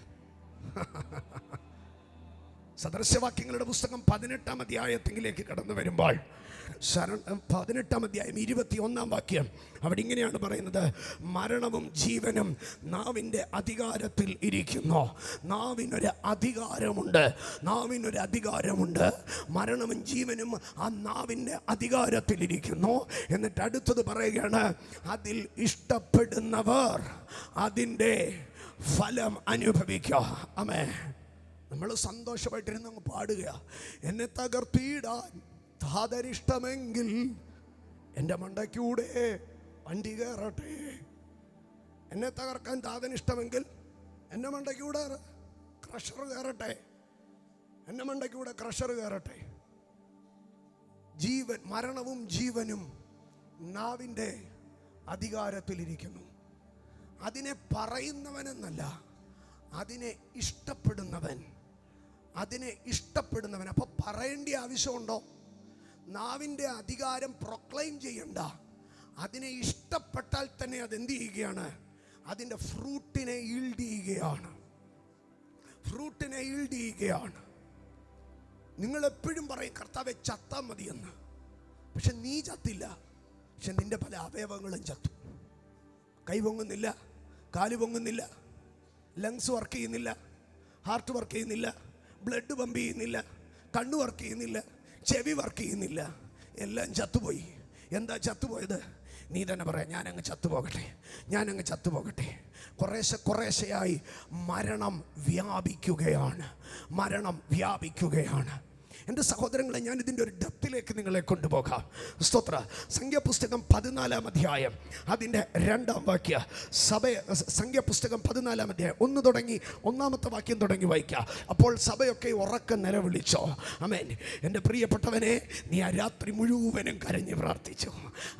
സദൃശവാക്യങ്ങളുടെ പുസ്തകം 18-ാം അധ്യായത്തിലേക്ക് കടന്നു വരുമ്പോൾ 18-ാം അധ്യായം 21-ാം വാക്യം അവിടെ ഇങ്ങനെയാണ് പറയുന്നത്: മരണവും ജീവനും നാവിൻ്റെ അധികാരത്തിൽ ഇരിക്കുന്നു. നാവിനൊരു അധികാരമുണ്ട്. മരണവും ജീവനും ആ നാവിൻ്റെ അധികാരത്തിലിരിക്കുന്നു. എന്നിട്ട് അടുത്തത് പറയുകയാണ്, അതിൽ ഇഷ്ടപ്പെടുന്നവർ അതിൻ്റെ ഫലം അനുഭവിക്കുക. ആമേൻ. നമ്മൾ സന്തോഷമായിട്ടിരുന്ന് അങ്ങ് പാടുക. എന്നെ തകർത്തിടാൻ താതരിഷ്ടമെങ്കിൽ എൻ്റെ മണ്ടയ്ക്കൂടെ വണ്ടി കയറട്ടെ. എന്നെ തകർക്കാൻ താതനിഷ്ടമെങ്കിൽ എൻ്റെ മണ്ടയ്ക്കൂടെ ക്രഷർ കയറട്ടെ. മരണവും ജീവനും നാവിൻ്റെ അധികാരത്തിലിരിക്കുന്നു. അതിനെ പറയുന്നവനെന്നല്ല, അതിനെ ഇഷ്ടപ്പെടുന്നവൻ. അപ്പൊ പറയേണ്ട ആവശ്യമുണ്ടോ? നാവിൻ്റെ അധികാരം പ്രൊക്ലെയിം ചെയ്യണ്ട. അതിനെ ഇഷ്ടപ്പെട്ടാൽ തന്നെ അതെന്ത് ചെയ്യുകയാണ്? അതിൻ്റെ ഫ്രൂട്ടിനെ ഈൽഡ് ചെയ്യുകയാണ്. ഫ്രൂട്ടിനെ ഈൽഡ് ചെയ്യുകയാണ്. നിങ്ങൾ എപ്പോഴും പറയും കർത്താവെ ചത്താൽ മതിയെന്ന്. പക്ഷെ നീ ചത്തില്ല. പക്ഷെ നിന്റെ പല അവയവങ്ങളും ചത്തു. കൈ പൊങ്ങുന്നില്ല, കാല് പൊങ്ങുന്നില്ല, ലങ്സ് വർക്ക് ചെയ്യുന്നില്ല, ഹാർട്ട് വർക്ക് ചെയ്യുന്നില്ല, ബ്ലഡ് പമ്പ് ചെയ്യുന്നില്ല, കണ്ണ് വർക്ക് ചെയ്യുന്നില്ല, ചെവി വർക്ക് ചെയ്യുന്നില്ല, എല്ലാം ചത്തുപോയി. എന്താ ചത്തുപോയത്? നീ തന്നെ പറയാം, ഞാനങ്ങ് ചത്തുപോകട്ടെ, ഞാനങ്ങ് ചത്തുപോകട്ടെ. കുറേശ്ശെയായി മരണം വ്യാപിക്കുകയാണ്, മരണം വ്യാപിക്കുകയാണ്. എൻ്റെ സഹോദരങ്ങളെ, ഞാൻ ഇതിൻ്റെ ഒരു ഡെപ്തിലേക്ക് നിങ്ങളെ കൊണ്ടുപോകാം. സ്തോത്ര. സംഖ്യാപുസ്തകം 14-ാം അധ്യായം അതിൻ്റെ 2-ാം വാക്യം. സംഖ്യാപുസ്തകം 14-ാം അധ്യായം 1 തുടങ്ങി 1-ാമത്തെ വാക്യം തുടങ്ങി വായിക്കുക. അപ്പോൾ സഭയൊക്കെ ഉറക്കം നിലവിളിച്ചോ. ആമേൻ. എൻ്റെ പ്രിയപ്പെട്ടവനെ, നീ ആ രാത്രി മുഴുവനും കരഞ്ഞു പ്രാർത്ഥിച്ചു.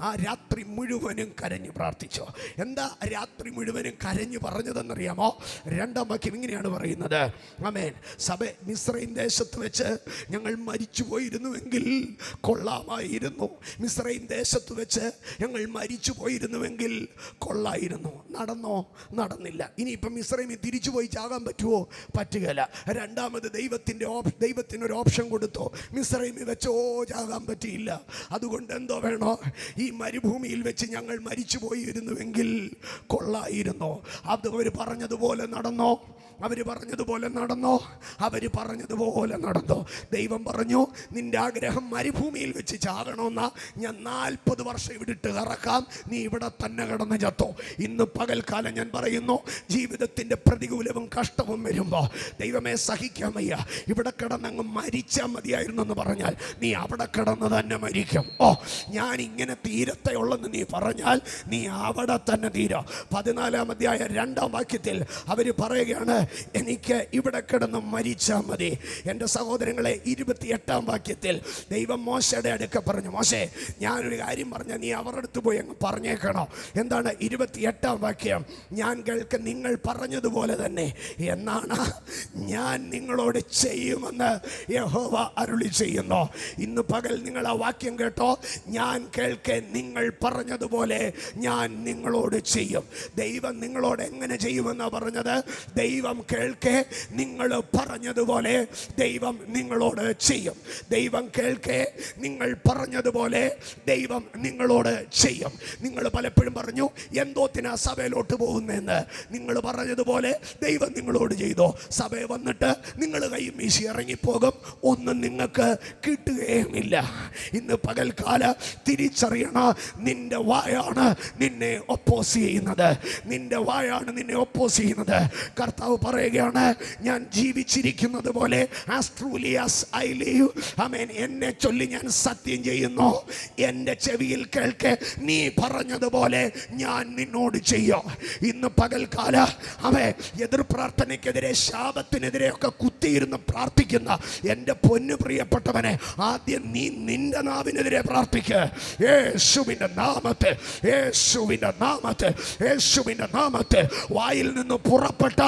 ആ രാത്രി മുഴുവനും കരഞ്ഞു പ്രാർത്ഥിച്ചു. എന്താ രാത്രി മുഴുവനും കരഞ്ഞു പറഞ്ഞതെന്നറിയാമോ? 2-ാം വാക്യം ഇങ്ങനെയാണ് പറയുന്നത്. ആമേൻ. സഭ മിസ്രയീം ദേശത്ത് വെച്ച് ഞങ്ങൾ മരിച്ചു പോയിരുന്നുവെങ്കിൽ കൊള്ളാമായിരുന്നു. മിസ്രയീം ദേശത്ത് വെച്ച് ഞങ്ങൾ മരിച്ചു പോയിരുന്നുവെങ്കിൽ കൊള്ളായിരുന്നു. നടന്നോ? നടന്നില്ല. ഇനിയിപ്പം മിസ്രയീമിൽ തിരിച്ചു പോയി ചാകാൻ പറ്റുമോ? പറ്റുകയില്ല. രണ്ടാമത് ദൈവത്തിനൊരു ഓപ്ഷൻ കൊടുത്തോ. മിസ്രയീമിൽ വെച്ചോ ചാകാൻ പറ്റിയില്ല. അതുകൊണ്ട് എന്തോ വേണോ? ഈ മരുഭൂമിയിൽ വെച്ച് ഞങ്ങൾ മരിച്ചു പോയിരുന്നുവെങ്കിൽ കൊള്ളായിരുന്നു. അത് അവർ പറഞ്ഞതുപോലെ നടന്നോ? അവർ പറഞ്ഞതുപോലെ നടന്നോ? അവർ പറഞ്ഞതുപോലെ നടന്നോ? ദൈവം പറഞ്ഞു, നിന്റെ ആഗ്രഹം മരുഭൂമിയിൽ വെച്ച് ചാകണമെന്നാ, ഞാൻ 40 വർഷം ഇവിടിട്ട് കറക്കാം, നീ ഇവിടെ തന്നെ കിടന്ന് ചത്തോ. ഇന്ന് പകൽക്കാലം ഞാൻ പറയുന്നു, ജീവിതത്തിൻ്റെ പ്രതികൂലവും കഷ്ടവും വരുമ്പോൾ ദൈവമേ സഹിക്കാൻ വയ്യ, ഇവിടെ കിടന്നങ്ങ് മരിച്ചാൽ മതിയായിരുന്നു എന്ന് പറഞ്ഞാൽ നീ അവിടെ കിടന്ന് തന്നെ മരിക്കും. ഓ, ഞാൻ ഇങ്ങനെ തീരത്തെ ഉള്ളെന്ന് നീ പറഞ്ഞാൽ നീ അവിടെ തന്നെ തീരാ. 14-ാം അധ്യായം 2-ാം വാക്യത്തിൽ അവർ പറയുകയാണ്, എനിക്ക് ഇവിടെ കിടന്ന് മരിച്ചാൽ മതി. എൻ്റെ സഹോദരങ്ങളെ, 28-ാം വാക്യത്തിൽ ദൈവം മോശയുടെ അടുക്ക പറഞ്ഞു, മോശേ, ഞാനൊരു കാര്യം പറഞ്ഞാൽ നീ അവരുടെ അടുത്ത് പോയി അങ്ങ് പറഞ്ഞേക്കണം. എന്താണ്? 28-ാം വാക്യം. ഞാൻ കേൾക്ക നിങ്ങൾ പറഞ്ഞതുപോലെ തന്നെ എന്നാണ് ഞാൻ നിങ്ങളോട് ചെയ്യുമെന്ന് യഹോവ അരുളി ചെയ്യുന്നു. ഇന്ന് പകൽ നിങ്ങൾ ആ വാക്യം കേട്ടോ. ഞാൻ കേൾക്കെ നിങ്ങൾ പറഞ്ഞതുപോലെ ഞാൻ നിങ്ങളോട് ചെയ്യും. ദൈവം നിങ്ങളോട് എങ്ങനെ ചെയ്യുമെന്നാണ് പറഞ്ഞത്? ദൈവം കേൾക്കെ നിങ്ങൾ പറഞ്ഞതുപോലെ ദൈവം നിങ്ങളോട് ചെയ്യും. ദൈവം കേൾക്കെ നിങ്ങൾ പറഞ്ഞതുപോലെ ദൈവം നിങ്ങളോട് ചെയ്യും. നിങ്ങൾ പലപ്പോഴും പറഞ്ഞു, എന്തോത്തിനാ സഭയിലോട്ട് പോകുന്നതെന്ന്. നിങ്ങൾ പറഞ്ഞതുപോലെ ദൈവം നിങ്ങളോട് ചെയ്തോ. സഭയിൽ വന്നിട്ട് നിങ്ങൾ കൈയും വീശി ഇറങ്ങിപ്പോകും, ഒന്നും നിങ്ങൾക്ക് കിട്ടുകയുമില്ല. ഇന്ന് പകൽക്കാല തിരിച്ചറിയണ, നിന്റെ വായാണ് നിന്നെ ഒപ്പോസ് ചെയ്യുന്നത്. നിന്റെ വായാണ് നിന്നെ ഒപ്പോസ് ചെയ്യുന്നത്. കർത്താവ് പറയുകയാണ്, ഞാൻ ജീവിച്ചിരിക്കുന്നത് പോലെ as truly as I live, ആമേൻ, എന്നെ ചൊല്ലി ഞാൻ സത്യം ചെയ്യുന്നു. എൻ്റെ ചെവിയിൽ കേൾക്കെ നീ പറഞ്ഞതുപോലെ ഞാൻ നിന്നോട് ചെയ്യോ. ഇന്ന് പകൽക്കാല എതിർ പ്രാർത്ഥനയ്ക്കെതിരെ, ശാപത്തിനെതിരെ ഒക്കെ കുത്തിയിരുന്ന് പ്രാർത്ഥിക്കുന്ന എൻ്റെ പൊന്നു പ്രിയപ്പെട്ടവനെ, ആദ്യം നീ നിന്റെ നാവിനെതിരെ പ്രാർത്ഥിക്കുക. യേശുവിൻ്റെ നാമത്തിൽ, യേശുവിൻ്റെ നാമത്തിൽ, യേശുവിൻ്റെ നാമത്തിൽ വായിൽ നിന്ന് പുറപ്പെട്ട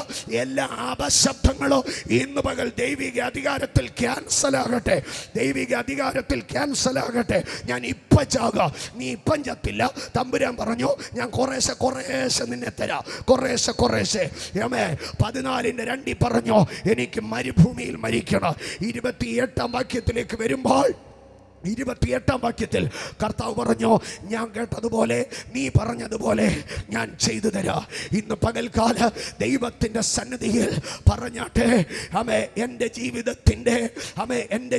എല്ലാ അപശബ്ദങ്ങളും ഇന്ന് പകൽ ദൈവിക അധികാരത്തിൽ ക്യാൻസൽ ആകട്ടെ. ദൈവിക അധികാരത്തിൽ ക്യാൻസൽ ആകട്ടെ. ഞാൻ ഇപ്പം ചാകാം, നീ ഇപ്പം ചത്തില്ല. തമ്പുരാൻ പറഞ്ഞു, ഞാൻ കുറേശ്ശെ നിന്നെ തരാം, കുറേശ്ശെ. 14-2 പറഞ്ഞു, എനിക്ക് മരുഭൂമിയിൽ മരിക്കണം. 28-ാം വാക്യത്തിലേക്ക് വരുമ്പോൾ, 28-ാം വാക്യത്തിൽ കർത്താവ് പറഞ്ഞു, ഞാൻ കേട്ടതുപോലെ നീ പറഞ്ഞതുപോലെ ഞാൻ ചെയ്തു തരാം. ഇന്ന് പകൽക്കാല ദൈവത്തിൻ്റെ സന്നിധിയിൽ പറഞ്ഞാട്ടെ, എൻ്റെ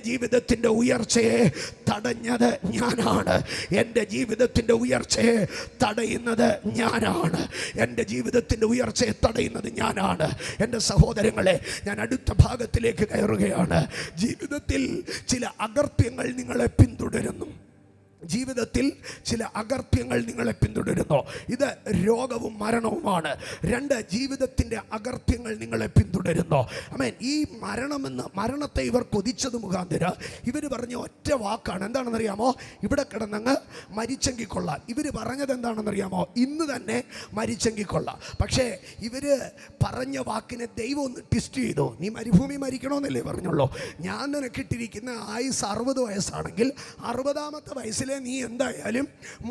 ജീവിതത്തിൻ്റെ ഉയർച്ചയെ തടഞ്ഞത് ഞാനാണ്. എൻ്റെ ജീവിതത്തിൻ്റെ ഉയർച്ചയെ തടയുന്നത് ഞാനാണ്. എൻ്റെ ജീവിതത്തിൻ്റെ ഉയർച്ചയെ തടയുന്നത് ഞാനാണ്. എൻ്റെ സഹോദരങ്ങളെ, ഞാൻ അടുത്ത ഭാഗത്തിലേക്ക് കയറുകയാണ്. ജീവിതത്തിൽ ചില അകൃത്യങ്ങൾ നിങ്ങളെ പിന്തുടരുന്നു. ജീവിതത്തിൽ ചില അകൃത്യങ്ങൾ നിങ്ങളെ പിന്തുടരുന്നു. ഇത് രോഗവും മരണവുമാണ്. 2, ജീവിതത്തിൻ്റെ അകൃത്യങ്ങൾ നിങ്ങളെ പിന്തുടരുന്നു. ആമേൻ. ഈ മരണത്തെ ഇവർ കൊതിച്ചത് മുഖാന്തരം ഇവർ പറഞ്ഞ ഒറ്റ വാക്കാണ്. എന്താണെന്നറിയാമോ? ഇവിടെ കിടന്നങ്ങ് മരിച്ചെങ്കിൽ കൊള്ളാം. ഇവർ പറഞ്ഞത് എന്താണെന്നറിയാമോ? ഇന്ന് തന്നെ മരിച്ചെങ്കിൽ കൊള്ളാം. പക്ഷേ ഇവർ പറഞ്ഞ വാക്കിനെ ദൈവം ഒന്ന് ട്വിസ്റ്റ് ചെയ്തു. നീ മരുഭൂമി മരിക്കണമെന്നല്ലേ പറഞ്ഞുള്ളൂ. ഞാൻ നിനക്കിട്ടിരിക്കുന്ന ആയുസ് 60 വയസ്സാണെങ്കിൽ 60-ാമത്തെ വയസ്സിൽ വയസ്സിലെ നീ എന്തായാലും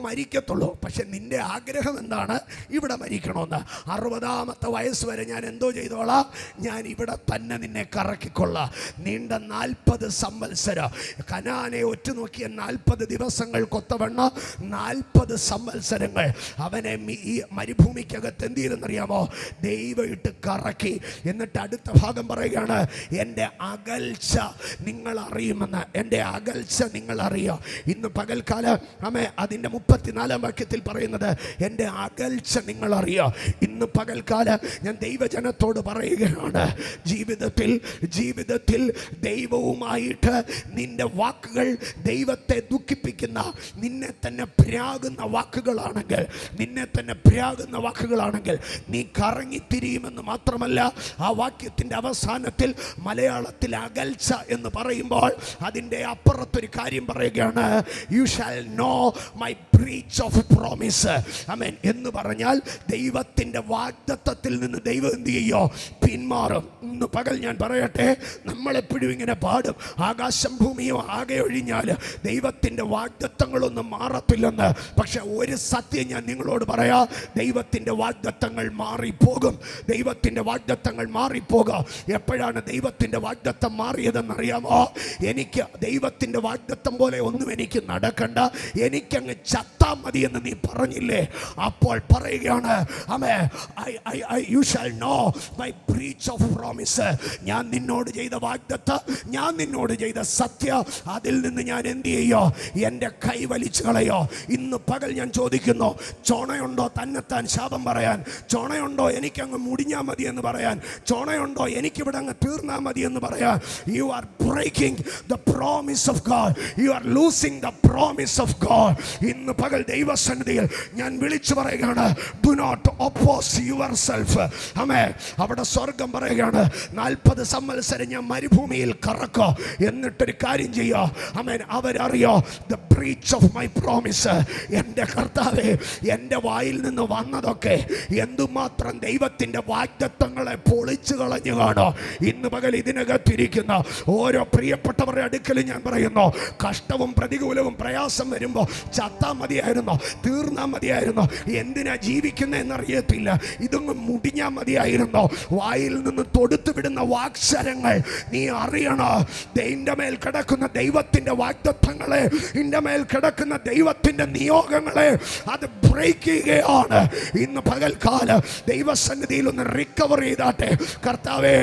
മരിക്കത്തുള്ളൂ. പക്ഷെ നിന്റെ ആഗ്രഹം എന്താണ്? ഇവിടെ മരിക്കണമെന്ന്. 60-ാമത്തെ വയസ്സ് വരെ ഞാൻ എന്തോ ചെയ്തോളാം, ഞാൻ ഇവിടെ തന്നെ നിന്നെ കറക്കിക്കൊള്ളാം. നീണ്ട 40 സംവത്സരം കനാനെ ഒറ്റുനോക്കിയ 40 ദിവസങ്ങൾ കൊത്തവണ്ണ 40 സംവത്സരങ്ങൾ അവനെ ഈ മരുഭൂമിക്കകത്ത് എന്ത് ചെയ്തെന്നറിയാമോ? ദൈവം ഇട്ട് കറക്കി. എന്നിട്ട് അടുത്ത ഭാഗം പറയുകയാണ്, എൻ്റെ അകൽച്ച നിങ്ങൾ അറിയുമെന്ന്. എൻ്റെ അകൽച്ച നിങ്ങൾ അറിയാം. ഇന്ന് പകൽക്കാലം അതിൻ്റെ 34-ാം വാക്യത്തിൽ പറയുന്നത് എൻ്റെ അകൽച്ച നിങ്ങൾ അറിയാം. ഇന്ന് പകൽക്കാലം ഞാൻ ദൈവജനത്തോട് പറയുകയാണ്, ജീവിതത്തിൽ ദൈവവുമായിട്ട് നിന്റെ വാക്കുകൾ ദൈവത്തെ ദുഃഖിപ്പിക്കുന്ന, നിന്നെ തന്നെ പ്രാകുന്ന വാക്കുകളാണെങ്കിൽ നീ കറങ്ങിത്തിരിയുമെന്ന് മാത്രമല്ല, ആ വാക്യത്തിൻ്റെ അവസാനത്തിൽ മലയാളത്തിൽ അകൽച്ച എന്ന് പറയുമ്പോൾ അതിൻ്റെ അപ്പുറത്തൊരു കാര്യം പറയുകയാണ്, you shall know my breach of promise. ആമേൻ എന്ന് പറഞ്ഞാൽ ദൈവത്തിൻ്റെ വാഗ്ദത്തത്തിൽ നിന്ന് ദൈവം എന്ത് ചെയ്യോ? പിന്മാറും. ഇന്ന് പകൽ ഞാൻ പറയട്ടെ, നമ്മളെപ്പോഴും ഇങ്ങനെ പാടും, ആകാശം ഭൂമിയോ ആകെ ഒഴിഞ്ഞാൽ ദൈവത്തിൻ്റെ വാഗ്ദത്തങ്ങളൊന്നും മാറത്തില്ലെന്ന്. പക്ഷെ ഒരു സത്യം ഞാൻ നിങ്ങളോട് പറയാം, ദൈവത്തിൻ്റെ വാഗ്ദത്തങ്ങൾ മാറിപ്പോകും. എപ്പോഴാണ് ദൈവത്തിൻ്റെ വാഗ്ദത്തം മാറിയതെന്നറിയാമോ? എനിക്ക് ദൈവത്തിൻ്റെ വാഗ്ദത്തം പോലെ ഒന്നും എനിക്ക് നടക്കണ്ട, എനിക്കങ്ങ് ചത്താ മതി എന്ന് നീ പറഞ്ഞില്ലേ, അപ്പോൾ പറയുകയാണ്, you shall know my breach of promise. ഞാൻ നിന്നോട് ചെയ്ത വാഗ്ദത്തം, ഞാൻ നിന്നോട് ചെയ്ത സത്യം, അതിൽ നിന്ന് ഞാൻ എന്ത് ചെയ്യോ? എൻ്റെ കൈ വലിച്ചു കളയോ? ഇന്ന് പകൽ ഞാൻ ചോദിക്കുന്നു, ചോണയുണ്ടോ തന്നെത്താൻ ശാപം പറയാൻ? ചോണയുണ്ടോ എനിക്കങ്ങ് മുടിഞ്ഞാൽ മതി എന്ന് പറയാൻ? ചോണയുണ്ടോ എനിക്കിവിടെ അങ്ങ് തീർന്നാൽ മതി എന്ന് പറയാൻ? You are breaking the promise of God. You are losing the promise of God. ഇന്ന് പകൽ ദൈവസന്നിധിയിൽ ഞാൻ വിളിച്ചു പറയുകയാണ്, do not oppose yourself. അവിടെ സ്വർഗം പറയുകയാണ്, 40 സംവത്സരം ഞാൻ മരുഭൂമിയിൽ കറക്കോ, എന്നിട്ടൊരു കാര്യം ചെയ്യോ? അവരറിയോ the breach of my promise. എൻ്റെ കർത്താവേ, എൻ്റെ വായിൽ നിന്ന് വന്നതൊക്കെ എന്തുമാത്രം ദൈവത്തിൻ്റെ വാഗ്ദത്തങ്ങളെ പൊളിച്ചു കളഞ്ഞു കാണോ? ഇന്ന് പകൽ ഇതിനകത്തിരിക്കുന്ന ഓരോ പ്രിയപ്പെട്ടവരുടെ അടുക്കലും ഞാൻ പറയുന്നു, കഷ്ടവും പ്രതികൂലവും പ്രയാസം വരുമ്പോൾ ചത്താ മതിയായിരുന്നോ? തീർന്നാ മതിയായിരുന്നോ? എന്തിനാ ജീവിക്കുന്നതെന്നറിയത്തില്ല, ഇതൊന്ന് മുടിഞ്ഞാൽ മതിയായിരുന്നോ? വായിൽ നിന്ന് തൊടുത്തു വിടുന്ന വാക്ശരങ്ങൾ നീ അറിയണോ? നിന്റെ മേൽ കിടക്കുന്ന ദൈവത്തിൻ്റെ വാഗ്ദത്തങ്ങളെ, നിന്റെ മേൽ കിടക്കുന്ന ദൈവത്തിൻ്റെ നിയോഗങ്ങളെ അത് ബ്രേക്ക് ചെയ്യുകയാണ്. ഇന്ന് പകൽക്കാലം ദൈവസന്നിധിയിൽ ഒന്ന് റിക്കവർ ചെയ്താട്ടെ. കർത്താവേ,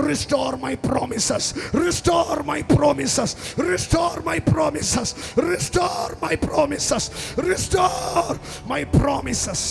restore my promises, restore my promises, restore my promises, restore my promises, restore my promises.